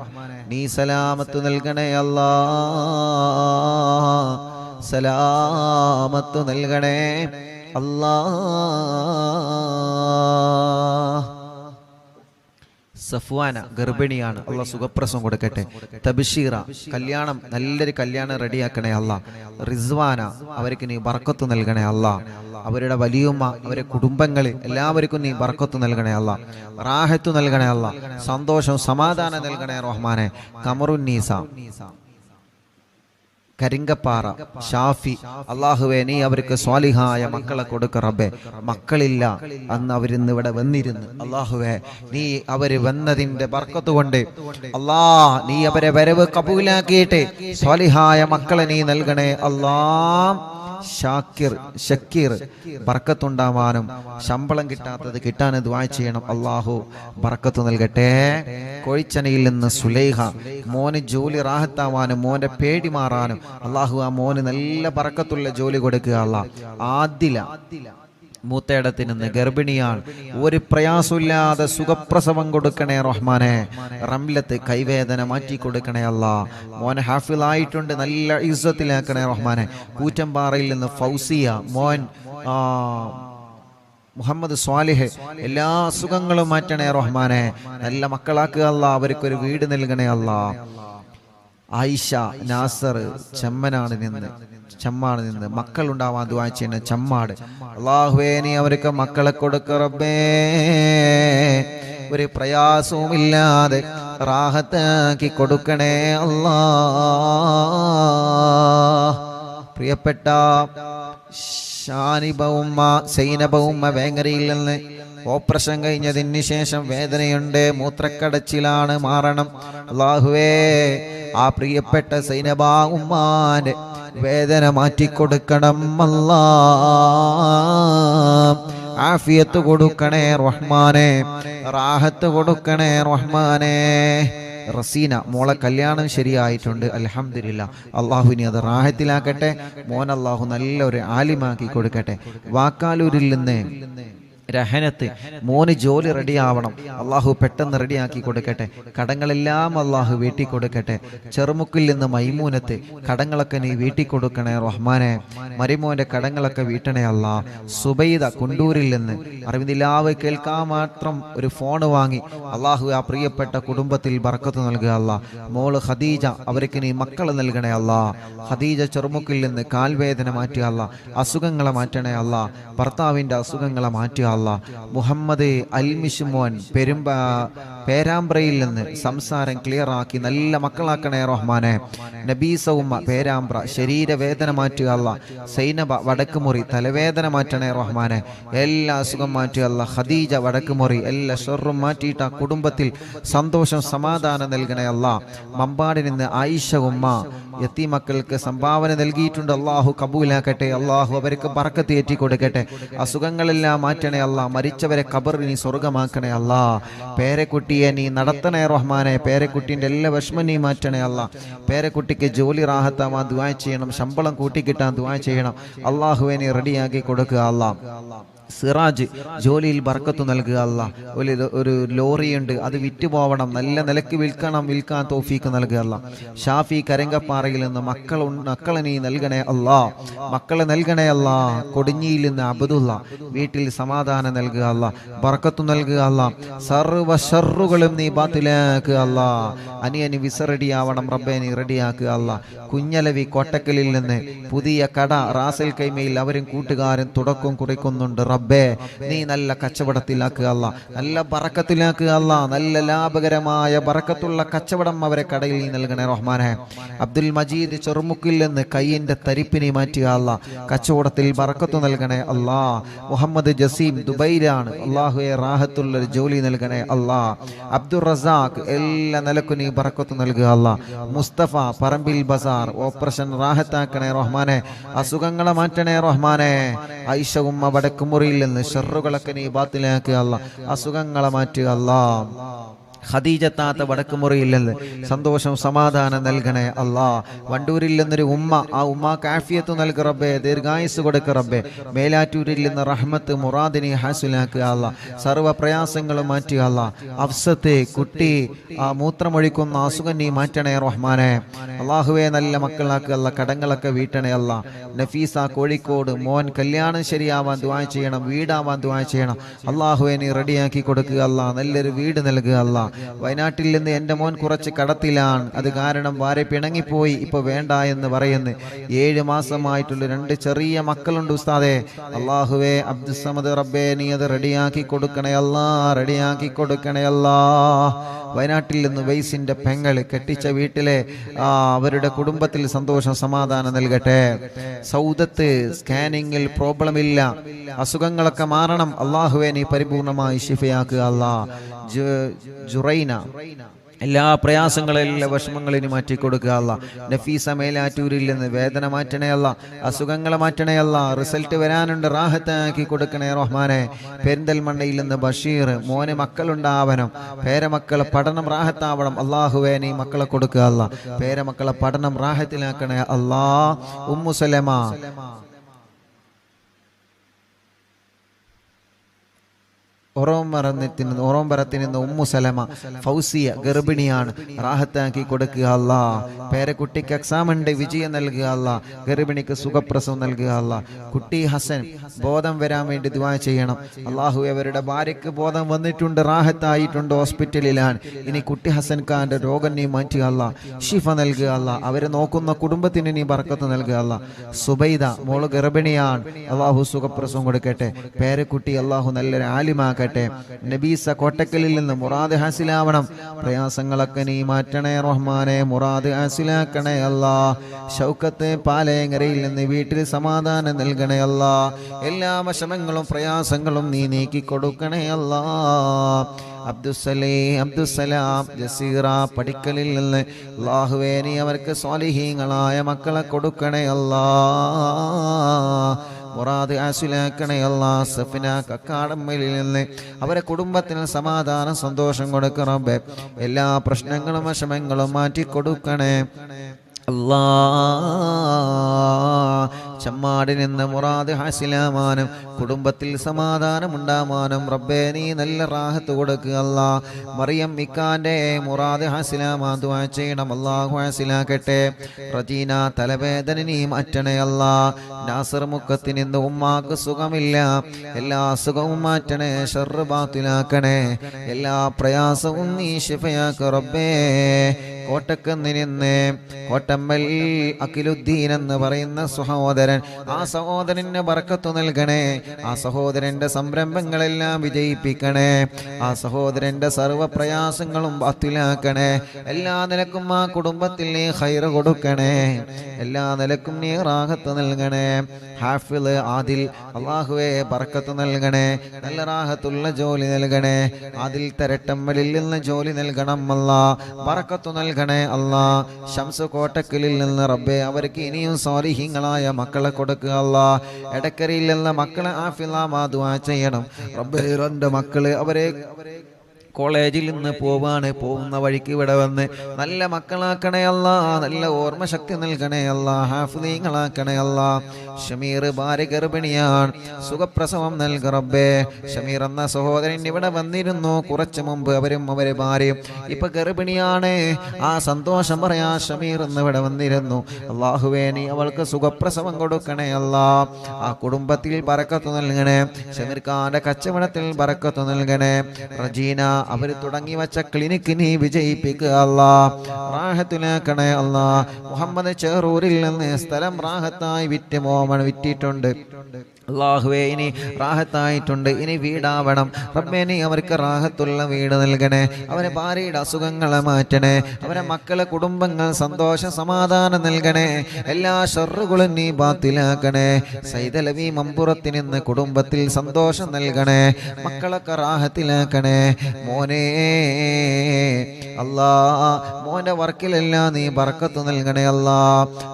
നീ സലാമത്ത് നൽകണേ അല്ലാ. സലാമത്ത് നൽകണേ അല്ലാഹ്. സഫ്വാന ഗർഭിണിയാണ്. അള്ളാഹ് സുഖപ്രസവം കൊടുക്കട്ടെ. തബ്ശീറ കല്യാണം, നല്ലൊരു കല്യാണം റെഡിയാക്കണേ അള്ളാഹ്. റിസ്വാന അവർക്ക് നീ ബർക്കത്ത് നൽകണേ അള്ളാഹ്. അവരുടെ വലിയുമ്മ, അവരുടെ കുടുംബങ്ങൾ എല്ലാവർക്കും നീ ബർക്കത്ത് നൽകണേ അള്ളാഹ്. റാഹത്ത് നൽകണേ അള്ളാഹ്. സന്തോഷം സമാധാനം നൽകണേ റഹ്മാനെ. കമറുന്നീസ കരിങ്കപ്പാറ ഷാഫി, അള്ളാഹുവേ നീ അവർക്ക് സ്വാലിഹായ മക്കളെ കൊടുക്ക റബ്ബേ. മക്കളില്ല അന്ന് അവരിന്ന് ഇവിടെ വന്നിരുന്നു. അള്ളാഹുവേ, നീ അവര് വന്നതിന്റെ ബർക്കത്ത് കൊണ്ട് അല്ലാ, നീ അവരെ വരവ് കബൂലാക്കിയിട്ട് സ്വാലിഹായ മക്കളെ നീ നൽകണേ അല്ലാ. ഷക്കീർ ബർക്കത്തുണ്ടാവാനും ശമ്പളം കിട്ടാത്തത് കിട്ടാൻ ദുആ ചെയ്യണം. അള്ളാഹു ബർക്കത്ത് നൽകട്ടെ. കോഴിച്ചനയിൽ നിന്ന് സുലൈഹ, മോന് ജോലി റാഹത്താവാനും മോന്റെ പേടി മാറാനും അള്ളാഹു ആ മോന് നല്ല ബർക്കത്തുള്ള ജോലി കൊടുക്കുക അല്ലാഹ്. ആദില മൂത്തേടത്തിൽ നിന്ന് ഗർഭിണിയാണ്. ഒരു പ്രയാസമില്ലാതെ സുഖപ്രസവം കൊടുക്കണേ റഹ്മാനെ. റംലത്ത് കൈവേദന മാറ്റി കൊടുക്കണേ അല്ലാ. മോൻ ഹാഫിളായിട്ടുണ്ട്, നല്ല ഇസ്സത്തിലാക്കണേ റഹ്മാനെ. കൂറ്റമ്പാറയിൽ നിന്ന് ഫൗസിയ, മോൻ മുഹമ്മദ് സ്വാലിഹ്, എല്ലാ അസുഖങ്ങളും മാറ്റണേ റഹ്മാനെ. നല്ല മക്കളാക്കുക അല്ലാ. അവർക്കൊരു വീട് നൽകണേ അല്ലാ. ആയിഷ നാസർ ചെമ്മാട് നിന്ന് മക്കളുണ്ടാവാൻ ദുആ ചെയ്യണ ചെമ്മാട്. അല്ലാഹുവേ, നീ അവർക്ക് മക്കളെ കൊടുക്ക റബ്ബേ. ഒരു പ്രയാസവും ഇല്ലാതെ റാഹത്താക്കി കൊടുക്കണേ അല്ലാ. പ്രിയപ്പെട്ട ഷാനിബ ഉമ്മ, സൈനബ ഉമ്മ വേങ്ങരയിൽ നിന്ന് ഓപ്പറേഷൻ കഴിഞ്ഞതിന് ശേഷം വേദനയുണ്ട്, മൂത്രക്കടച്ചിലാണ്, മാറണം. അല്ലാഹുവേ, ആ പ്രിയപ്പെട്ട സൈനബ ഉമ്മാന്റെ വേദന മാറ്റിക്കൊടുക്കണം അല്ലാ. ആഫിയത്ത് കൊടുക്കണേ റഹ്മാനെ, റാഹത്ത് കൊടുക്കണേ റഹ്മാനെ. റസീന മോളെ കല്യാണം ശരിയായിട്ടുണ്ട്, അൽഹംദുലില്ലാ. അള്ളാഹുവിനെ അത് റാഹത്തിലാക്കട്ടെ. മോൻ അള്ളാഹു നല്ലൊരു ആലിമാക്കി കൊടുക്കട്ടെ. വാക്കാലൂരിൽ നിന്ന് രഹനത്ത് മോന് ജോലി റെഡിയാവണം, അള്ളാഹു പെട്ടെന്ന് റെഡിയാക്കി കൊടുക്കട്ടെ. കടങ്ങളെല്ലാം അള്ളാഹു വീട്ടി കൊടുക്കട്ടെ. ചെറുമുക്കിൽ നിന്ന് മൈമൂനത്ത് കടങ്ങളൊക്കെ നീ വീട്ടി കൊടുക്കണേ റഹ്മാനെ. മരിമോന്റെ കടങ്ങളൊക്കെ വീട്ടണേ അല്ലാ. സുബൈദ കുണ്ടൂരിൽ നിന്ന് അറിവിന്ദിലാവ് കേൾക്കാൻ മാത്രം ഒരു ഫോൺ വാങ്ങി അള്ളാഹു ആ പ്രിയപ്പെട്ട കുടുംബത്തിൽ ബർക്കത്ത് നൽകുക അല്ലാ. മോള് ഖദീജ, അവർക്ക് നീ മക്കളെ നൽകണേ അല്ലാ. ഖദീജ ചെറുമുക്കിൽ നിന്ന് കാൽവേദന മാറ്റുക അല്ലാ, അസുഖങ്ങളെ മാറ്റണേ അല്ലാ, ഭർത്താവിൻ്റെ അസുഖങ്ങളെ മാറ്റുക അല്ലാ. മുഹമ്മദ് അൽമിഷുമോൻ പേരാമ്പ്രയിൽ നിന്ന് സംസാരം ക്ലിയറാക്കി നല്ല മക്കളാക്കണേ റഹ്മാനെ. നബീസ ഉമ്മ പേരാമ്പ്ര ശരീരവേദന മാറ്റുക അല്ലാ. സൈനബ വടക്കുമുറി തലവേദന മാറ്റണേ റഹ്മാനെ. എല്ലാ അസുഖം മാറ്റുക അല്ലാ. ഖദീജ വടക്കുമുറി എല്ലാ ഷർറും മാറ്റിയിട്ട് ആ കുടുംബത്തിൽ സന്തോഷം സമാധാനം നൽകണേ അല്ലാ. മമ്പാടിൽ നിന്ന് ആയിഷ ഉമ്മ യത്തീമക്കൾക്ക് സംഭാവന നൽകിയിട്ടുണ്ട്, അള്ളാഹു കബൂലാക്കട്ടെ. അള്ളാഹു അവർക്ക് ബർക്കത്ത് ഏറ്റി കൊടുക്കട്ടെ. അസുഖങ്ങളെല്ലാം മാറ്റണേ അല്ലാ. മരിച്ചവരെ ഖബറിൽ നീ സ്വർഗമാക്കണേ അല്ലാ. പേരക്കുട്ടിയെ നീ നടത്തണേ റഹ്മാനെ. പേരക്കുട്ടിൻ്റെ എല്ലാ വിഷമം നീ മാറ്റണേ അല്ലാ. പേരക്കുട്ടിക്ക് ജോലി റാഹത്താവാൻ ദുആ ചെയ്യണം, ശമ്പളം കൂട്ടിക്കിട്ടാൻ ദുആ ചെയ്യണം. അള്ളാഹുവെ നീ റെഡിയാക്കി കൊടുക്കുക അല്ലാ. സിറാജ് ജോലിയിൽ ബർക്കത്ത് നൽകുക അല്ലാ. ഒരു ലോറിയുണ്ട്, അത് വിറ്റുപോകണം, നല്ല നിലക്ക് വിൽക്കാൻ തൗഫീക്ക് നൽകുക അല്ലാ. ഷാഫി കരങ്കപ്പാറയിൽ നിന്ന് മക്കളെ നീ നൽകണേ അല്ലാ. മക്കളെ നൽകണേ അല്ലാ. കൊടിഞ്ഞിയിൽ നിന്ന് അബ്ദുള്ള വീട്ടിൽ സമാധാനം നൽകുക അല്ലാ. ബർക്കത്ത് നൽകുക അല്ലാ. സർവ്വ ഷർറുകളും നീ ബാത്തിലാക്കുക അല്ലാ. അനിയന് വിസ റെഡിയാവണം റബ്ബേ, നീ റെഡിയാക്കുക അല്ലാ. കുഞ്ഞലവി കോട്ടക്കലിൽ നിന്ന് പുതിയ കട റാസൽ കൈമയിൽ അവരും കൂട്ടുകാരും തുടക്കം കുറിക്കുന്നുണ്ട് റബ്ബേ. നീ നല്ല കച്ചവടത്തിലാക്കുക അല്ലാ, നല്ല ബറക്കത്തിലാക്കുക അല്ലാ. നല്ല ലാഭകരമായ ബറക്കത്തുള്ള കച്ചവടം അവരെ കടയിൽ നീ നൽകണേ റഹ്മാനെ. അബ്ദുൽ മജീദ് ചെറുമുക്കിൽ നിന്ന് കയ്യിന്റെ തരിപ്പിനെ മാറ്റുക അല്ലാ. കച്ചവടത്തിൽ ബറക്കത്ത് നൽകണേ അല്ലാ. മുഹമ്മദ് ജസീം ദുബൈയിലാണ്, അള്ളാഹുവെ റാഹത്തുള്ളൊരു ജോലി നൽകണേ അല്ലാ. അബ്ദുൾ റസാഖ് എല്ലാ നിലക്കും നീ ബറക്കത്ത് നൽകുക അല്ലാ. മുസ്തഫ പറമ്പിൽ ബസാർ ഓപ്പറേഷൻ റാഹത്താക്കണേ റഹ്മാനെ. അസുഖങ്ങളെ മാറ്റണേ റഹ്മാനെ. ആയിഷ ഉമ്മ വടക്കുമുറിയിൽ നിന്ന് ഷർറുകളൊക്കെ നീ ബാത്തിലാക്കുക അല്ലാ. അസുഖങ്ങളെ മാറ്റുക അല്ലാ. ഖദീജ താത്ത വടക്കുമുറിയിൽ നിന്ന് സന്തോഷം സമാധാനം നൽകണേ അല്ലാ. വണ്ടൂരിൽ നിന്നൊരു ഉമ്മ, ആ ഉമ്മാക്ക് ആഫിയത്ത് നൽകുക റബ്ബേ, ദീർഘായുസ് കൊടുക്കുക റബ്ബേ. മേലാറ്റൂരിൽ നിന്ന് റഹ്മത്ത് മുറാദിനെ ഹാസിലാക്കുക അല്ലാ. സർവ്വ പ്രയാസങ്ങളും മാറ്റുക അല്ലാ. അഫ്സത്ത് കുട്ടി ആ മൂത്രമൊഴിക്കുന്ന അസുഖം നീ മാറ്റണേ റഹ്മാനെ. അള്ളാഹുവെ നല്ല മക്കളാക്കുക അല്ലാ. കടങ്ങളൊക്കെ വീട്ടണേ അല്ലാ. നഫീസ കോഴിക്കോട് മോൻ കല്യാണം ശരിയാവാൻ ദുആ ചെയ്യണം, വീടാവാൻ ദുആ ചെയ്യണം. അള്ളാഹുവെ നീ റെഡിയാക്കി കൊടുക്കുക അല്ലാ. നല്ലൊരു വീട് നൽകുക അല്ലാ. വയനാട്ടിൽ നിന്ന് എൻ്റെ മോൻ കുറച്ച് കടത്തിലാണ്, അത് കാരണം വാരെ പിണങ്ങിപ്പോയി, ഇപ്പൊ വേണ്ട എന്ന് പറയുന്നു. 7 മാസമായിട്ടുള്ള 2 ചെറിയ മക്കളുണ്ട് ഉസ്താദേ. അള്ളാഹുവേ അബ്ദുസ്സമദ് റബ്ബേ, നീ അത് റെഡിയാക്കി കൊടുക്കണേ അല്ലാ, റെഡിയാക്കി കൊടുക്കണേ അല്ലാ. വയനാട്ടിൽ നിന്ന് വൈസിന്റെ പെങ്ങള് കെട്ടിച്ച വീട്ടിലെ അവരുടെ കുടുംബത്തിൽ സന്തോഷം സമാധാനം നൽകട്ടെ. സൗദത്ത് സ്കാനിങ്ങിൽ പ്രോബ്ലം ഇല്ല, അസുഖങ്ങളൊക്കെ മാറണം. അള്ളാഹുവെ നീ പരിപൂർണമായി ശിഫയാക്കുക അല്ലാ. ജുറൈന എല്ലാ പ്രയാസങ്ങളെല്ലാം വിഷമങ്ങളിന് മാറ്റി കൊടുക്കുക അല്ലാ. നഫീസ മേലാറ്റൂരിൽ നിന്ന് വേദന മാറ്റണേ അല്ലാ. അസുഖങ്ങളെ മാറ്റണേ അല്ലാ. റിസൾട്ട് വരാനുണ്ട്, റാഹത്താക്കി കൊടുക്കണേ റഹ്മാനെ. പെരിന്തൽമണ്ണയിൽ നിന്ന് ബഷീർ മോന് മക്കളുണ്ടാവണം, പേരമക്കളെ പഠനം റാഹത്താവണം. അള്ളാഹുവേ നീ മക്കളെ കൊടുക്കുക അല്ലാ. പേരമക്കളെ പഠനം റാഹത്തിലാക്കണേ അല്ലാ. ഉമ്മു സലമ ഒറോമ്പരത്തിൽ നിന്ന് ഉമ്മു സലമ ഫൗസിയ ഗർഭിണിയാണ്, റാഹത്താക്കി കൊടുക്കുക അല്ലാ. പേരക്കുട്ടിക്ക് എക്സാം ഉണ്ട്, വിജയം നൽകുക അല്ലാ. ഗർഭിണിക്ക് സുഖപ്രസവം നൽകുക അല്ലാ. കുട്ടി ഹസൻ ബോധം വരാൻ വേണ്ടി ദുആ ചെയ്യണം. അള്ളാഹു അവരുടെ ഭാര്യയ്ക്ക് ബോധം വന്നിട്ടുണ്ട്, റാഹത്തായിട്ടുണ്ട്, ഹോസ്പിറ്റലിലാണ്. ഇനി കുട്ടി ഹസൻ ഖാന്റെ രോഗം നീ മാറ്റുക അല്ലാ. ഷിഫ നൽകുക അല്ലാ. അവരെ നോക്കുന്ന കുടുംബത്തിന് നീ ബർക്കത്ത് നൽകുക അല്ലാ. സുബൈദ മോള് ഗർഭിണിയാണ്, അള്ളാഹു സുഖപ്രസവം കൊടുക്കട്ടെ. പേരക്കുട്ടി അള്ളാഹു നല്ലൊരു ആലിമാക്കട്ടെ. നബീസ കോട്ടക്കലിൽ നിന്ന് മുറാദ് ഹാസിലാവണം. പ്രയാസങ്ങളൊക്കെ നീ മാറ്റണേ റഹ്മാനെ. മുറാദ് ഹാസിലാക്കണേ അല്ലാ. ഷൗക്കത്ത് പാലയങ്ങരയിൽ നിന്ന് വീട്ടിൽ സമാധാനം നൽകണേ അല്ലാ. എല്ലാ വിഷമങ്ങളും പ്രയാസങ്ങളും നീ നീക്കി കൊടുക്കണേ അല്ലാ. അബ്ദുസലാം ജസീറ പടിക്കലിൽ നിന്ന് അല്ലാഹുവേ നീ അവർക്ക് സ്വാലിഹീങ്ങളായ മക്കളെ കൊടുക്കണേ അല്ലാ. മുറാദ് ആസിലാക്കണേ അല്ലാ. സഫിന കക്കാടമ്മയിൽ നിന്ന് അവരെ കുടുംബത്തിന് സമാധാനം സന്തോഷം കൊടുക്കണം. എല്ലാ പ്രശ്നങ്ങളും വിഷമങ്ങളും മാറ്റി കൊടുക്കണേ. അല്ലാ ചമ്മാടിൽ നിന്ന് മുറാദ് ഹാസിലാമാനും കുടുംബത്തിൽ സമാധാനമുണ്ടാമാനും റബ്ബേ നീ നല്ല റാഹത്ത് കൊടുക്കുക അല്ലാ. മറിയം ഇക്കാന്റെ മുറാദ് ഹാസിലാമാൻ ദുആ ചെയ്യണം, അല്ലാഹു ഹാസിലാക്കട്ടെ. റജീന തലവേദന നീ മാറ്റണേ അല്ലാ. നാസർ മുക്കത്തിന് ഇന്ന് ഉമ്മാക്ക് സുഖമില്ല, എല്ലാ അസുഖവും മാറ്റണേ, ശർറ് ബാത്തിലാക്കണേ, എല്ലാ പ്രയാസവും നീ ശിഫയാക്ക് റബ്ബേ. കോട്ടക്കുന്നിന് കോട്ടമ്മൽ അഖിലുദ്ദീൻ എന്ന് പറയുന്ന സഹോദരൻ, ആ സഹോദരന് ബർക്കത്ത് നൽകണേ, ആ സഹോദരന്റെ സംരംഭങ്ങളെല്ലാം വിജയിപ്പിക്കണേ, ആ സഹോദരന്റെ സർവ്വ പ്രയാസങ്ങളും ബാത്തിലാക്കണേ. എല്ലാ നിലക്കും ആ കുടുംബത്തിൽ നീ ഖൈർ കൊടുക്കണേ, എല്ലാ നിലക്കും നീ റാഹത്ത് നൽകണേ. ഹാഫിള് ആദിൽ അല്ലാഹുവേ ബർക്കത്ത് നൽകണേ, നല്ല റാഹത്തുള്ള ജോലി നൽകണേ. ആദിൽ തരട്ടമ്മലിൽ നിന്ന് ജോലി നൽകണം അല്ലാ, ബർക്കത്ത് നൽകണേ അല്ലാ. ശംസ് കോട്ടക്കലിൽ നിന്ന് റബ്ബേ അവർക്ക് ഇനിയും സ്വാലിഹീങ്ങളായ മക്കളെ കൊടുക്കുക അല്ലാ. എടക്കരയിൽ നിന്ന് മക്കളെ ആഫിളാമാ ദുആ ചെയ്യണം റബ്ബേ. രണ്ട് മക്കള് അവരെ കോളേജിൽ നിന്ന് പോകുന്ന വഴിക്ക് ഇവിടെ വന്ന് നല്ല മക്കളാക്കണേ അല്ലാ, നല്ല ഓർമ്മ ശക്തി നൽകണേ അല്ലാ, ഹാഫിളീങ്ങളാക്കണേ അല്ലാ. ഷമീർ ഭാര്യ ഗർഭിണിയാണ്, സുഖപ്രസവം നൽക റബ്ബേ. ഷമീർ എന്ന സഹോദരൻ ഇവിടെ വന്നിരുന്നു കുറച്ചു മുമ്പ്, അവരും അവരെ ഭാര്യയും ഇപ്പൊ ഗർഭിണിയാണ്. ആ സന്തോഷം പറയാ ഷമീർ എന്ന് ഇവിടെ വന്നിരുന്നു. അല്ലാഹുവേ നീ അവൾക്ക് സുഖപ്രസവം കൊടുക്കണേ അല്ലാ. ആ കുടുംബത്തിൽ ബറക്കത്ത് നൽകണേ, ഷമീർ ഖാന്റെ കച്ചവടത്തിൽ ബറക്കത്ത് നൽകണേ. റജീന അവര് തുടങ്ങി വച്ച ക്ലിനിക്ക് നീ വിജയിപ്പിക്കുക അല്ലാ, റാഹത്തിലാക്കണേ അല്ലാ. മുഹമ്മദ് ചെറൂരിൽ നിന്ന് സ്ഥലം റാഹത്തായി വിറ്റിട്ടുണ്ട് അല്ലാഹുവേ, ഇനി റാഹത്തായിട്ടുണ്ട്, ഇനി വീടാവണം റബ്ബേ. നീ അവർക്ക് റാഹത്തുള്ള വീട് നൽകണേ, അവരെ ഭാര്യയുടെ അസുഖങ്ങളെ മാറ്റണേ, അവരെ മക്കളെ കുടുംബങ്ങൾ സന്തോഷ സമാധാനം നൽകണേ, എല്ലാ ഷർറുകളും നീ ബാത്തിലാക്കണേ. സൈദലവി മമ്പുറത്തിൽ നിന്ന് കുടുംബത്തിൽ സന്തോഷം നൽകണേ, മക്കളൊക്കെ റാഹത്തിലാക്കണേ. മോനെ അല്ലാ, മോന്റെ വർക്കിലെല്ലാം നീ ബർക്കത്ത് നൽകണേ അല്ലാ.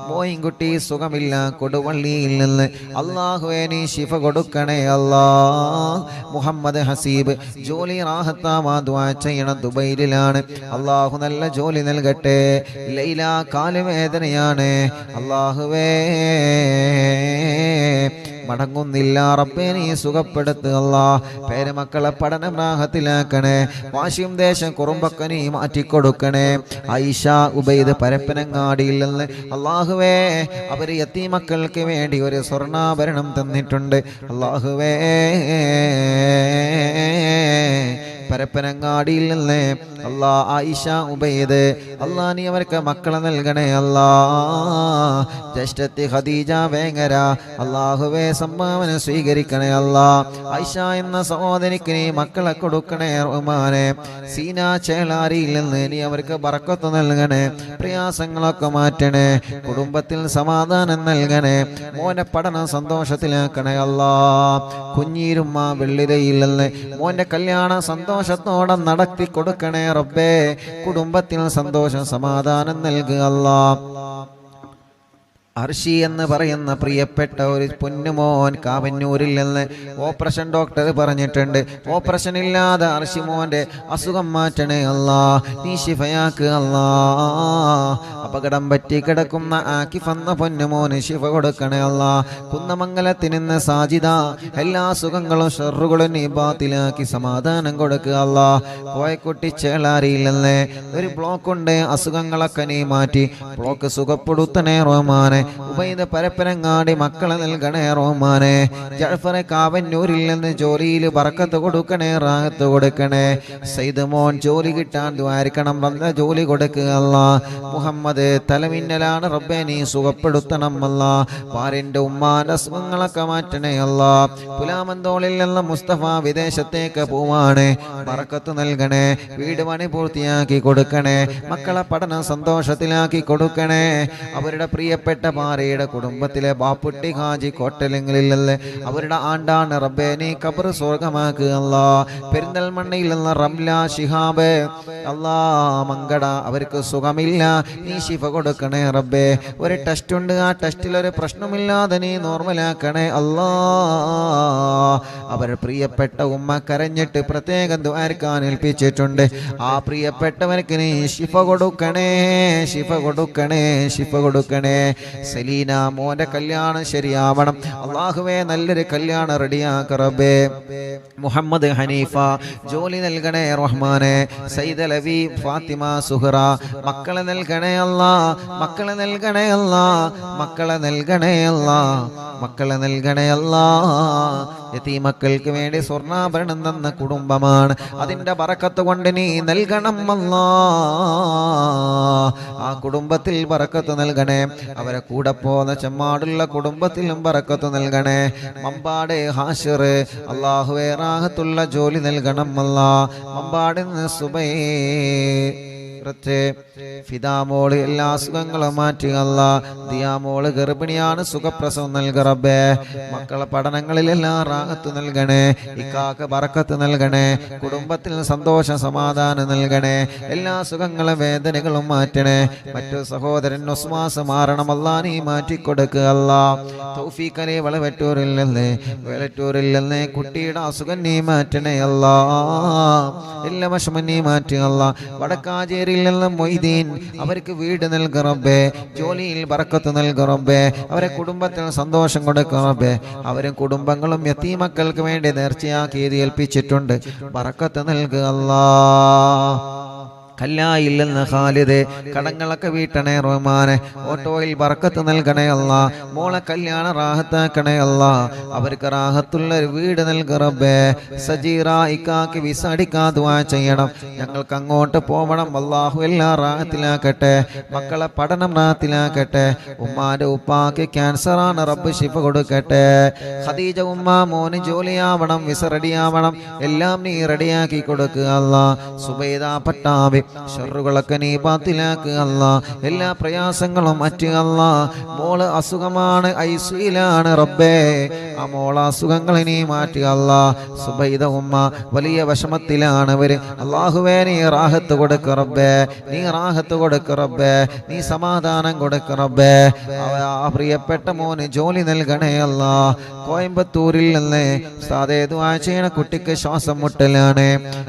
മോയിൻകുട്ടി സുഖമില്ല കൊടുവള്ളിയിൽ നിന്ന്, അല്ലാഹുവേ നീ ശിഫ കൊടുക്കണേ അല്ലാ. മുഹമ്മദ് ഹസീബ് ജോലി റാഹത്താമാ ദുആ ചെയ്യണം, ദുബൈയിലാണ്, അല്ലാഹു നല്ല ജോലി നൽകട്ടെ. ലൈല കാലുവേദനയാണ്, അല്ലാഹുവേ മടങ്ങുന്നില്ല റബ്ബേ നീ സുഖപ്പെടുത്തുക അല്ലാ. പേരമക്കളെ പഠനം റാഹത്തിലാക്കണേ, വാശിയും ദേശം കുറുമ്പൊക്കെ നീ മാറ്റിക്കൊടുക്കണേ. ഐഷ ഉബൈദ് പരപ്പനങ്ങാടിയിൽ നിന്ന് അല്ലാഹുവേ അവര് യതീമക്കൾക്ക് വേണ്ടി ഒരു സ്വർണ്ണാഭരണം തന്നിട്ടുണ്ട്. അല്ലാഹുവേ പരപ്പനങ്ങാടിയിൽ നിന്ന് അല്ലാ ആയിഷ ഉബൈദ് അല്ലാ നീ അവർക്ക് മക്കളെ നൽകണേ അല്ലാ. ജ്യേഷ്ഠത്തി ഖദീജ വേങ്ങര അല്ലാഹുവേ സംഭാവന സ്വീകരിക്കണേ അല്ലാ. ആയിഷ എന്ന സഹോദരിക്ക് നീ മക്കളെ കൊടുക്കണേ റഹ്മാനെ. സീന ചേളാരിയിൽ നിന്ന് നീ അവർക്ക് ബർക്കത്ത് നൽകണേ, പ്രയാസങ്ങളൊക്കെ മാറ്റണേ, കുടുംബത്തിൽ സമാധാനം നൽകണേ, മോനെ പഠനം സന്തോഷത്തിലാക്കണേ അല്ലാ. കുഞ്ഞീരുമ്മ വെള്ളിരയിൽ നിന്ന് മോന്റെ കല്യാണം സന്തോഷത്തോടെ നടത്തി കൊടുക്കണേ റബ്ബേ. കുടുംബത്തിൽ സന്തോഷം സമാധാനം നൽകുക അല്ലാ. അർഷി എന്ന് പറയുന്ന പ്രിയപ്പെട്ട ഒരു പൊന്നുമോൻ കാവന്നൂരിൽ നിന്ന് ഓപ്പറേഷൻ ഡോക്ടർ പറഞ്ഞിട്ടുണ്ട്, ഓപ്പറേഷൻ ഇല്ലാതെ അർഷി മോന്റെ അസുഖം മാറ്റണേ അല്ലാ, നീ ശിഫയാക്ക് അല്ലാ. അപകടം പറ്റി കിടക്കുന്ന ആക്കിഫ് എന്ന പൊന്നുമോന് ശിഫ കൊടുക്കണേ അല്ലാ. കുന്നമംഗലത്തിൽ നിന്ന് സാജിദ എല്ലാ അസുഖങ്ങളും ഷർറുകളും നീ ബാത്തിലാക്കി സമാധാനം കൊടുക്കുക അല്ലാ. കോയക്കുട്ടി ചേളാരിയിൽ നിന്ന് ഒരു ബ്ലോക്ക് ഉണ്ട്, അസുഖങ്ങളൊക്കെ നീ മാറ്റി ബ്ലോക്ക് സുഖപ്പെടുത്തണേ റഹ്മാനെ. ഉബൈദ് പരപ്പനങ്ങാടി മക്കളെ നൽകണേ റഹ്മാനെ. ജഅഫർ കാവന്നൂരിൽ നിന്ന് ജോലിയിൽ ബർക്കത്ത് കൊടുക്കണേ, റാഹത്ത് കൊടുക്കണേ. സയ്യിദ് മോൻ ജോലി കിട്ടാൻ ദ്വാരിക്കണം, നല്ല ജോലി കൊടുക്കുക അല്ലാ. മുഹമ്മദ് തലമിന്നലാണ് റബ്ബേ നീ സുഖപ്പെടുത്തണം അല്ലാ. ഭാര്യന്റെ ഉമ്മാന്റെ അസുഖങ്ങളൊക്കെ മാറ്റണേ അല്ലാ. പുലാമന്തോളിൽ നിന്ന് മുസ്തഫ വിദേശത്തേക്ക് പോവാണ്, ബർക്കത്ത് നൽകണേ, വീട് പണി പൂർത്തിയാക്കി കൊടുക്കണേ, മക്കളെ പഠനം സന്തോഷത്തിലാക്കി കൊടുക്കണേ. അവരുടെ പ്രിയപ്പെട്ട ഭാര്യയുടെ കുടുംബത്തിലെ ബാപ്പുട്ടി ഹാജി കോട്ടലിങ്ങളിലല്ലേ അവരുടെ ആണ്ടാണ് റബ്ബേ നീ ഖബർ സ്വർഗമാക്കുക അല്ലാ. പെരിന്തൽമണ്ണയിൽ നിന്ന് റംല ശിഹാബ് അല്ലാ മങ്കട അവർക്ക് സുഖമില്ല, നീ ശിഫ കൊടുക്കണേ റബ്ബേ. ഒരു ടെസ്റ്റ് ഉണ്ട്, ആ ടെസ്റ്റിൽ ഒരു പ്രശ്നമില്ലാതെ നീ നോർമലാക്കണേ അല്ലാ. അവർ പ്രിയപ്പെട്ട ഉമ്മ കരഞ്ഞിട്ട് പ്രത്യേകം ദുആർക്കാൻ ഏൽപ്പിച്ചിട്ടുണ്ട്. ആ പ്രിയപ്പെട്ടവർക്ക് നീ ശിഫ കൊടുക്കണേ, ശിഫ കൊടുക്കണേ, ശിഫ കൊടുക്കണേ. സലീന മോന്റെ കല്യാണം ശരിയാവണം അല്ലാഹുവേ, നല്ലൊരു കല്യാണം റെഡിയാക്ക റബ്ബേ. മുഹമ്മദ് ഹനീഫ ജോലി നൽകണേ റഹ്മാനെ. സയ്യിദ് അലവി ഫാത്തിമ സുഹറ മക്കളെ നൽകണേ അല്ലാ, മക്കളെ നൽകണേ അല്ലാ, മക്കളെ നൽകണേ അല്ലാ, മക്കളെ നൽകണേ അല്ലാ. യതീമക്കൾക്ക് വേണ്ടി സ്വർണ്ണാഭരണം തന്ന കുടുംബമാണ്, അതിൻ്റെ ബറക്കത്ത് കൊണ്ട് നീ നൽകണം അല്ലാ. ആ കുടുംബത്തിൽ ബറക്കത്ത് നൽകണേ. അവരെ കൂടെ പോന്ന ചെമ്മാടുള്ള കുടുംബത്തിലും ബറക്കത്ത് നൽകണേ. മമ്പാട് ഹാഷിർ അല്ലാഹുവേ റാഹത്തുള്ള ജോലി നൽകണം അല്ലാ. മമ്പാടിൽ നിന്ന് സുബൈ ഫിദാമോള് എല്ലാ അസുഖങ്ങളും മാറ്റി അല്ലാ. ദിയാമോള് ഗർഭിണിയാണ്, സുഖപ്രസവം നൽക റബ്ബേ. മക്കളെ പഠനങ്ങളിലെല്ലാം റാഹത്ത് നൽകണേ. ഇക്കാക്ക് ബറക്കത്ത് നൽകണേ. കുടുംബത്തിൽ സന്തോഷ സമാധാനം നൽകണേ. എല്ലാ സുഖങ്ങളും വേദനകളും മാറ്റണേ. മറ്റു സഹോദരൻ ഒസ്മാസ് മാറണം അല്ലാ, നീ മാറ്റിക്കൊടുക്കുക അല്ലാ. തൗഫീഖ് അലി വളവറ്റൂരിൽ നിന്ന് കുട്ടിയുടെ അസുഖം നീ മാറ്റണേ അല്ലാ. എല്ലാ വിഷമം നീ മാറ്റുക അല്ലാ. വടക്കാഞ്ചേരിയിൽ നിന്ന് മൊയ്തീൻ അവർക്ക് വീട് നൽകുക റബ്ബേ. ജോലിയിൽ ബറക്കത്ത് നൽകുക റബ്ബേ. അവരെ കുടുംബത്തിൽ സന്തോഷം കൊടുക്കുക റബ്ബേ. അവരും കുടുംബങ്ങളും യതീമക്കൾക്ക് വേണ്ടി നേർച്ചയാക്കി ഏൽപ്പിച്ചിട്ടുണ്ട്. ബറക്കത്ത് നൽകുക അല്ലാ. കല്ലായില്ലെന്ന് ഖാലിദ് കടങ്ങളൊക്കെ വീട്ടണേ റഹ്മാനെ. ഓട്ടോയിൽ ബറക്കത്ത് നൽകണേ അല്ലാ. മോളെ കല്യാണ റാഹത്താക്കണേ അല്ലാ. അവർക്ക് റാഹത്തുള്ള ഒരു വീട് നൽക റബ്ബേ. സജീറ ഇക്കാക്ക് വിസ അടിക്കാൻ ദുആ ചെയ്യണം. ഞങ്ങൾക്ക് അങ്ങോട്ട് പോവണം അല്ലാഹു, എല്ലാം റാഹത്തിലാക്കട്ടെ. മക്കളെ പഠനം റാഹത്തിലാക്കട്ടെ. ഉമ്മാന്റെ ഉപ്പാക്ക് ക്യാൻസറാണ്, റബ്ബ് ശിഫ കൊടുക്കട്ടെ. ഖദീജ ഉമ്മ മോന് ജോലിയാവണം, വിസ റെഡിയാവണം, എല്ലാം നീ റെഡിയാക്കി കൊടുക്കുക അല്ലാ. സുബൈദ പട്ടാബി ഷർറുകളൊക്കെ നീ ബാത്തിലാക്കുക അല്ലാ. എല്ലാ പ്രയാസങ്ങളും മാറ്റുക അല്ലാ. മോള് അസുഖമാണ്, ഐസിയിലാണ് റബ്ബേ. ആ മോള അസുഖങ്ങളെ നീ മാറ്റുക അല്ലാ. സുബൈദ ഉമ്മ വലിയ വിഷമത്തിലാണ് അവര്. അല്ലാഹുവേ നീ റാഹത്ത് കൊടുക്ക റബ്ബേ, നീ റാഹത്ത് കൊടുക്ക റബ്ബേ, നീ സമാധാനം കൊടുക്ക റബ്ബേ. ആ പ്രിയപ്പെട്ട മോന് ജോലി നൽകണേ അല്ലാ. കോയമ്പത്തൂരിൽ നിന്ന് സാധേ ദുആ ചെയ്യണ കുട്ടിക്ക് ശ്വാസം മുട്ടലാണ്.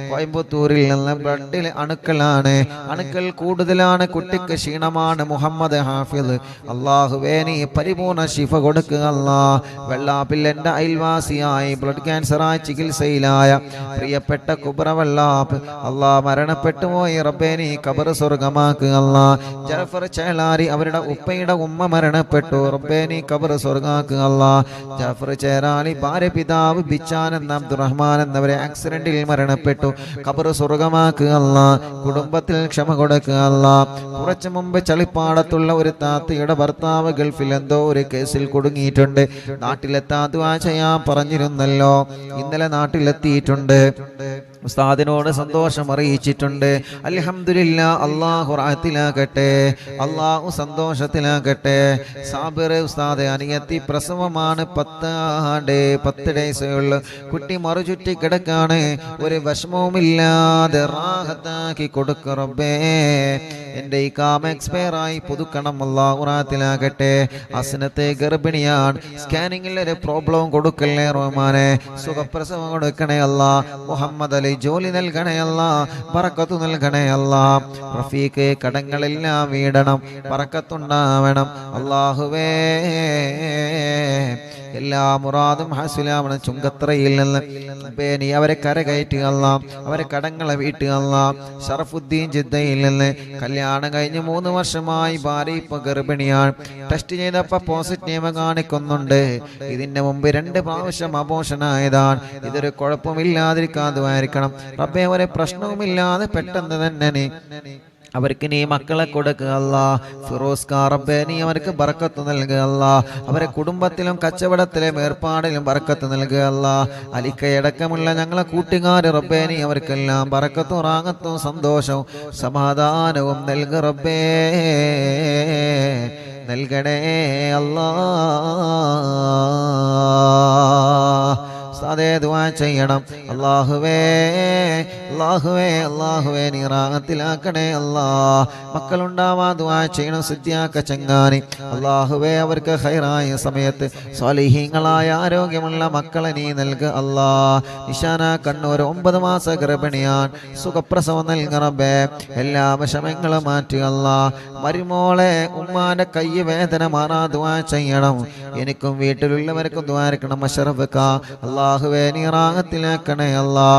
കോയമ്പത്തൂരിൽ നിന്ന് ബ്ലഡിൽ അണുക്കളാണ്, അണുക്കൾ കൂടുതലാണ്, കുട്ടിക്ക് ക്ഷീണമാണ്. മുഹമ്മദ് ഹാഫിദ് അല്ലാഹുവേ നീ പരിപൂർണ ശിഫ കൊടുക്കുക അല്ലാ. വെള്ളാപ്പിൽ എൻ്റെ അയൽവാസിയായി ബ്ലഡ് ക്യാൻസറായി ചികിത്സയിലായ പ്രിയപ്പെട്ട കുബ്ര വെള്ളാപ്പ് അല്ലാ മരണപ്പെട്ടു പോയി റബ്ബേ, നീ ഖബർ സ്വർഗമാക്കുക അല്ലാ. ജഅഫർ ചേലാരി അവരുടെ ഉപ്പയുടെ ഉമ്മ മരണപ്പെട്ടു റബ്ബേ, നീ ഖബർ സ്വർഗമാക്കുക അല്ലാ. ജഅഫർ ചേലാരി ഭാര്യ പിതാവ് ബിച്ചാൻ എന്ന അബ്ദുറഹ്മാൻ എന്നവരെ ആക്സിഡന്റിൽ മരണപ്പെട്ടു, ഖബർ സ്വർഗമാക്കുക അല്ലാ. കുടുംബത്തിൽ ക്ഷമ കൊടുക്കുക അല്ലാ. കുറച്ചു മുമ്പ് ചളിപ്പാടത്തുള്ള ഒരു താത്തയുടെ ഭർത്താവ് ഗൾഫിൽ എന്തോ ഒരു കേസിൽ കുടുങ്ങിയിട്ടുണ്ട്. നാട്ടിലെത്താൻ ദുആ ചെയ്യാൻ പറഞ്ഞിരുന്നല്ലോ, ഇന്നലെ നാട്ടിലെത്തിയിട്ടുണ്ട്. ഉസ്താദിനോട് സന്തോഷം അറിയിച്ചിട്ടുണ്ട്. അൽഹംദുലില്ലാ. അല്ലാഹു റാഹത്തിലാക്കട്ടെ, അല്ലാഹു സന്തോഷത്തിലാക്കട്ടെ. സാബിർ ഉസ്താദ് അനിയത്തി പ്രസവമാണ്, 10 ഡേയ്സേ ഉള്ളു. കുട്ടി മറുചുറ്റി കിടക്കാണ്, ഒരു വിഷമവുമില്ലാതെ റാഹത്താക്കി കൊടുക്ക റബ്ബേ. എൻ്റെ ഈ കാമ എക്സ്പയർ ആയി പുതുക്കണം, അല്ലാഹു റാഹത്തിലാക്കട്ടെ. അസ്നത്തെ ഗർഭിണിയാണ്, സ്കാനിങ്ങിൽ ഒരു പ്രോബ്ലം കൊടുക്കല്ലേ റഹ്മാനെ. സുഖപ്രസവം കൊടുക്കണേ അല്ലാ. മുഹമ്മദ് അലി ജോലി നൽകണേ അല്ലാ, ബറക്കത്ത് നൽകണേ അല്ലാ. റഫീഖ് കടങ്ങളെല്ലാം വീടണം, ബറക്കത്തുണ്ടാവണം അല്ലാഹുവേ. എല്ലാ മുറാദും ഹാസിലാവണം. ചുങ്കത്രയിൽ നിന്ന് നീ അവരെ കരകയറ്റുക അല്ലാ, അവരെ കടങ്ങളെ വീട്ടുക അല്ലാ. ഷറഫുദ്ദീൻ ജിദ്ദയിൽ നിന്ന് കല്യാണം കഴിഞ്ഞ് 3 വർഷമായി ഭാര്യ ഇപ്പൊ ഗർഭിണിയാണ്. ടെസ്റ്റ് ചെയ്തപ്പോൾ പോസിറ്റീവ് കാണിക്കുന്നുണ്ട്. ഇതിന്റെ മുമ്പ് 2 പ്രാവശ്യം അബോഷനായതാണ്. ഇതൊരു കുഴപ്പമില്ലാതിരിക്കാതുമായിരിക്കണം റബ്ബേ. ഒരു പ്രശ്നവുമില്ലാതെ പെട്ടെന്ന് തന്നെ അവർക്ക് നീ മക്കളെ കൊടുക്കുക അല്ലാ. ഫിറോസ് ഖാൻ റബ്ബേ നീ അവർക്ക് ബർക്കത്ത് നൽകുക അല്ലാ. അവരെ കുടുംബത്തിലും കച്ചവടത്തിലും ഏർപ്പാടിലും ബർക്കത്ത് നൽകുക അല്ലാ. അലിക്കയടക്കമുള്ള ഞങ്ങളെ കൂട്ടുകാര് റബ്ബേ നീ അവർക്കെല്ലാം ബർക്കത്തും റാഹത്തും സന്തോഷവും സമാധാനവും നൽകുക റബ്ബേ, നൽകണേ അല്ലാ. അതേ ദുആ ചെയ്യണം. അല്ലാഹുവേ അല്ലാഹുവേ അല്ലാഹുവേ നീ റാഹത്തിലാക്കണേ അല്ലാ. മക്കളുണ്ടാവാ ദുആ ചെയ്യണം. സിദ്ദിയാക്ക ചങ്ങാനി അല്ലാഹുവേ അവർക്ക് ഖൈറായ സമയത്ത് സ്വാലിഹീങ്ങളായ ആരോഗ്യമുള്ള മക്കളെ നീ നൽകുക അല്ലാ. നിശാന കണ്ണൂർ 9 മാസ ഗർഭിണിയാൻ സുഖപ്രസവം നൽകുക റബ്ബേ. എല്ലാ വിഷമങ്ങളും മാറ്റുക അല്ലാ. മരുമോളെ ഉമ്മാന്റെ കൈ വേദന മാറാ ദുആ ചെയ്യണം. എനിക്കും വീട്ടിലുള്ളവർക്കും ദുആ ഇറക്കണം. അഷ്റഫ് ക അല്ലാഹുവേ നീ റാഹത്തിലാക്കണേ അല്ലാ.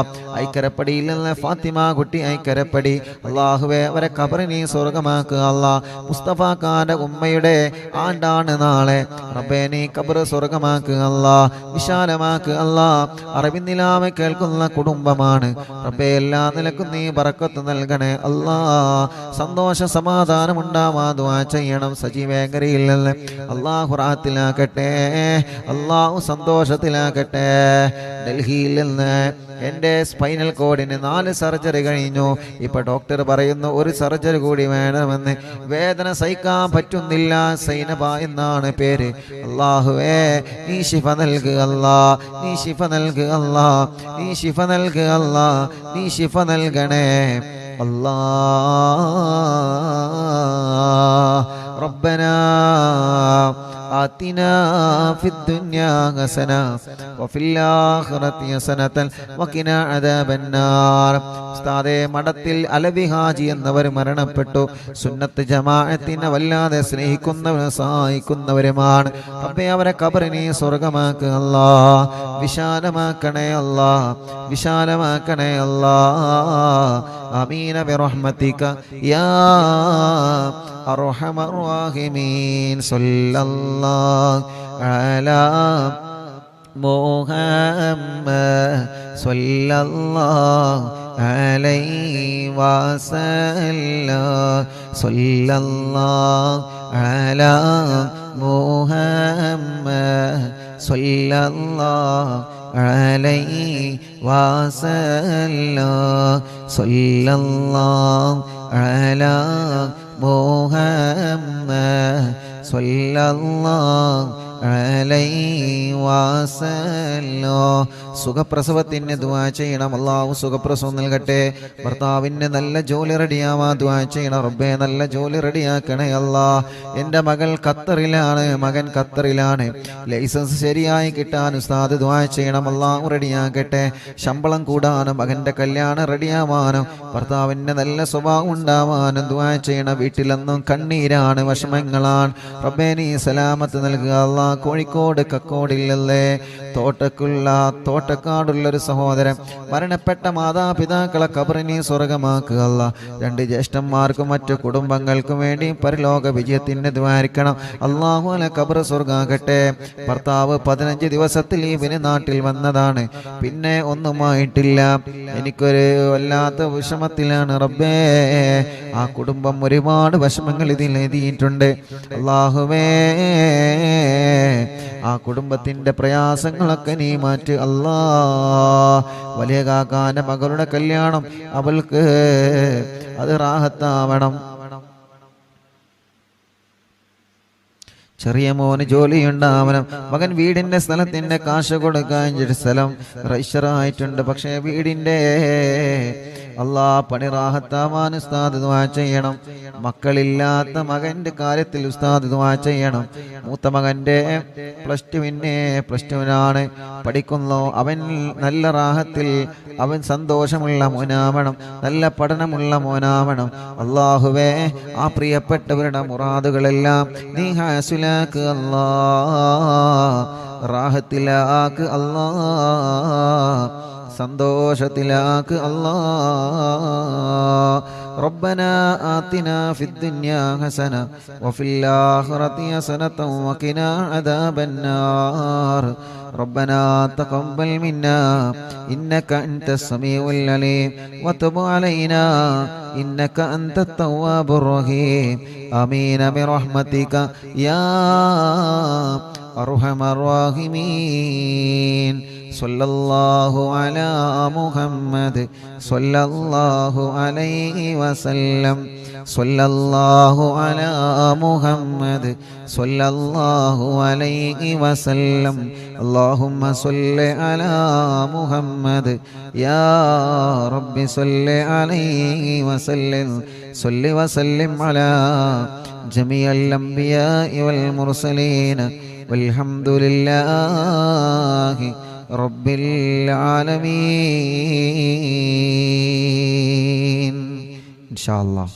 ഐക്കരപ്പടിയിൽ നിന്ന് ഫാത്തിമ കുട്ടി ഐക്കരപ്പടി അല്ലാഹുവേ അവരെ ഖബർ നീ സ്വർഗമാക്കുക അല്ലാ. മുസ്തഫ ഖാന്റെ ഉമ്മയുടെ ആണ്ടാണ് നാളെ റബ്ബേ നീ ഖബർ സ്വർഗമാക്കുക അല്ലാ, വിശാലമാക്കുക അല്ലാ. അറിവിന്നിലാമ കേൾക്കുന്ന കുടുംബമാണ് റബ്ബേ, എല്ലാ നിലക്കും നീ ബറക്കത്ത് നൽകണേ അല്ലാ. സന്തോഷ സമാധാനം ഉണ്ടാവാ ദുആ ചെയ്യണം. സജീവേങ്കരയിൽ നിന്ന് അല്ലാഹു റാഹത്തിലാക്കട്ടെ, അല്ലാഹു സന്തോഷത്തിലാക്കട്ടെ. ഡൽഹിയിൽ നിന്ന് എൻ്റെ സ്പൈനൽ കോഡിന് 4 സർജറി കഴിഞ്ഞു. ഇപ്പൊ ഡോക്ടർ പറയുന്നു 1 സർജറി കൂടി വേണമെന്ന്. വേദന സഹിക്കാൻ പറ്റുന്നില്ല. സൈനബ എന്നാണ് പേര്. അല്ലാഹുവേ നീ ശിഫ നൽകുക അല്ലാ, നീ ശിഫ നൽകുക അല്ലാ, നീ ശിഫ നൽകുക അല്ലാ, നീ ശിഫ നൽകണേ അല്ലാ. റബ്ബനാ آتنا في الدنيا حسنة وفي الآخرة حسنة وقنا عذاب النار. ഉസ്താദേ മഠത്തിൽ അലവി ഹാജി എന്നവർ മരണപ്പെട്ടു. സുന്നത്ത് ജമാഅത്തിനെ വല്ലാതെ സ്നേഹിക്കുന്നവരും സഹായിക്കുന്നവരുമാണ് റബ്ബേ. അവരെ ഖബർ നീ സ്വർഗമാക്കുക അല്ലാ, വിശാലമാക്കണേ അല്ലാ, വിശാലമാക്കണേ അല്ലാ. ആമീന ബിറഹ്മതിക യാ അർഹമർ റഹീമീൻ. സല്ലല്ലാഹു അലാ മുഹമ്മദ് സല്ലല്ലാഹു അലൈഹി വസല്ലം. സല്ലല്ലാഹു അലാ മുഹമ്മദ് സല്ലല്ലാഹു അലൈഹി വസല്ലം. സല്ലല്ലാഹു അലാ മുഹമ്മദ് സല്ലല്ലാഹു അലൈഹി വസല്ലം. സുഖപ്രസവത്തിന് ദുആ ചെയ്യണം. അല്ലാഹു സുഖപ്രസവം നൽകട്ടെ. ഭർത്താവിന് നല്ല ജോലി റെഡിയാവാ ദുആ ചെയ്യണം റബ്ബേ. നല്ല ജോലി റെഡിയാക്കണേ അല്ലാ. എൻ്റെ മകൾ ഖത്തറിലാണ്, മകൻ ഖത്തറിലാണ്. ലൈസൻസ് ശരിയായി കിട്ടാൻ ഉസ്താദ് ദുആ ചെയ്യണം. അല്ലാഹു റെഡിയാക്കട്ടെ. ശമ്പളം കൂടാനും മകൻ്റെ കല്യാണം റെഡിയാവാനും ഭർത്താവിന് നല്ല സ്വഭാവം ഉണ്ടാവാനും ദുആ ചെയ്യണം. വീട്ടിലെന്നും കണ്ണീരാണ്, വിഷമങ്ങളാണ് റബ്ബേ. നീ സലാമത്ത് നൽകുക അല്ലാ. കോഴിക്കോട് കക്കോടില്ലല്ലേ തോട്ടക്കാടുള്ളൊരു സഹോദരൻ മരണപ്പെട്ട മാതാപിതാക്കളെ ഖബറിനെ സ്വർഗമാക്കുക അല്ലാ. 2 ജ്യേഷ്ഠന്മാർക്കും മറ്റു കുടുംബങ്ങൾക്കും വേണ്ടി പരലോക വിജയത്തിന് ദ്വാരിക്കണം. അല്ലാഹു അല ഖബർ സ്വർഗാകട്ടെ. ഭർത്താവ് 15 ദിവസത്തിൽ ലീവിന് നാട്ടിൽ വന്നതാണ്, പിന്നെ ഒന്നുമായിട്ടില്ല. എനിക്കൊരു വല്ലാത്ത വിഷമത്തിലാണ് റബ്ബേ. ആ കുടുംബം ഒരുപാട് വിഷമങ്ങൾ ഇതിൽ എഴുതിയിട്ടുണ്ട്. അല്ലാഹുവേ ആ കുടുംബത്തിന്റെ പ്രയാസങ്ങളൊക്കെ നീ മാറ്റ് അല്ലാ. വലിയ കാക്കാന്റെ മകളുടെ കല്യാണം അവൾക്ക് അത് റാഹത്താവണം. ചെറിയ മോന് ജോലിയുണ്ടാവണം. മകൻ വീടിന്റെ സ്ഥലത്തിന്റെ കാശ് കൊടുക്കാൻ സ്ഥലം രജിസ്റ്ററായിട്ടുണ്ട്. പക്ഷേ വീടിന്റെ അല്ലാ പണി റാഹത്താവാൻ ഉസ്താദ് ദുആ ചെയ്യണം. മക്കളില്ലാത്ത മകന്റെ കാര്യത്തിൽ ഉസ്താദ് ദുആ ചെയ്യണം. മൂത്ത മകന്റെ പ്ലസ് ടുവിനാണ് പഠിക്കുന്നു. അവൻ നല്ല റാഹത്തിൽ, അവൻ സന്തോഷമുള്ള മോനാവണം, നല്ല പഠനമുള്ള മോനാവണം. അല്ലാഹുവേ ആ പ്രിയപ്പെട്ടവരുടെ മുറാദുകളെല്ലാം നീ ഹാസിലാക്ക് അല്ലാ, റാഹത്തിലാക്ക് അല്ലാ, സന്തോഷത്തിലാക്ക് അല്ലാ. ربنا آتنا في الدنيا حسنة وفي الآخرة حسنة وقنا عذاب النار ربنا تقبل منا إنك أنت السميع العليم وتب علينا إنك أنت التواب الرحيم آمين برحمتك يا أرحم الراحمين صلى الله على محمد صلى الله عليه وسلم صلى الله على محمد صلى الله عليه وسلم اللهم صل على محمد يا رب صل عليه وسلم صل وسلم على جميع الأنبياء والمرسلين والحمد لله رب العالمين إن شاء الله.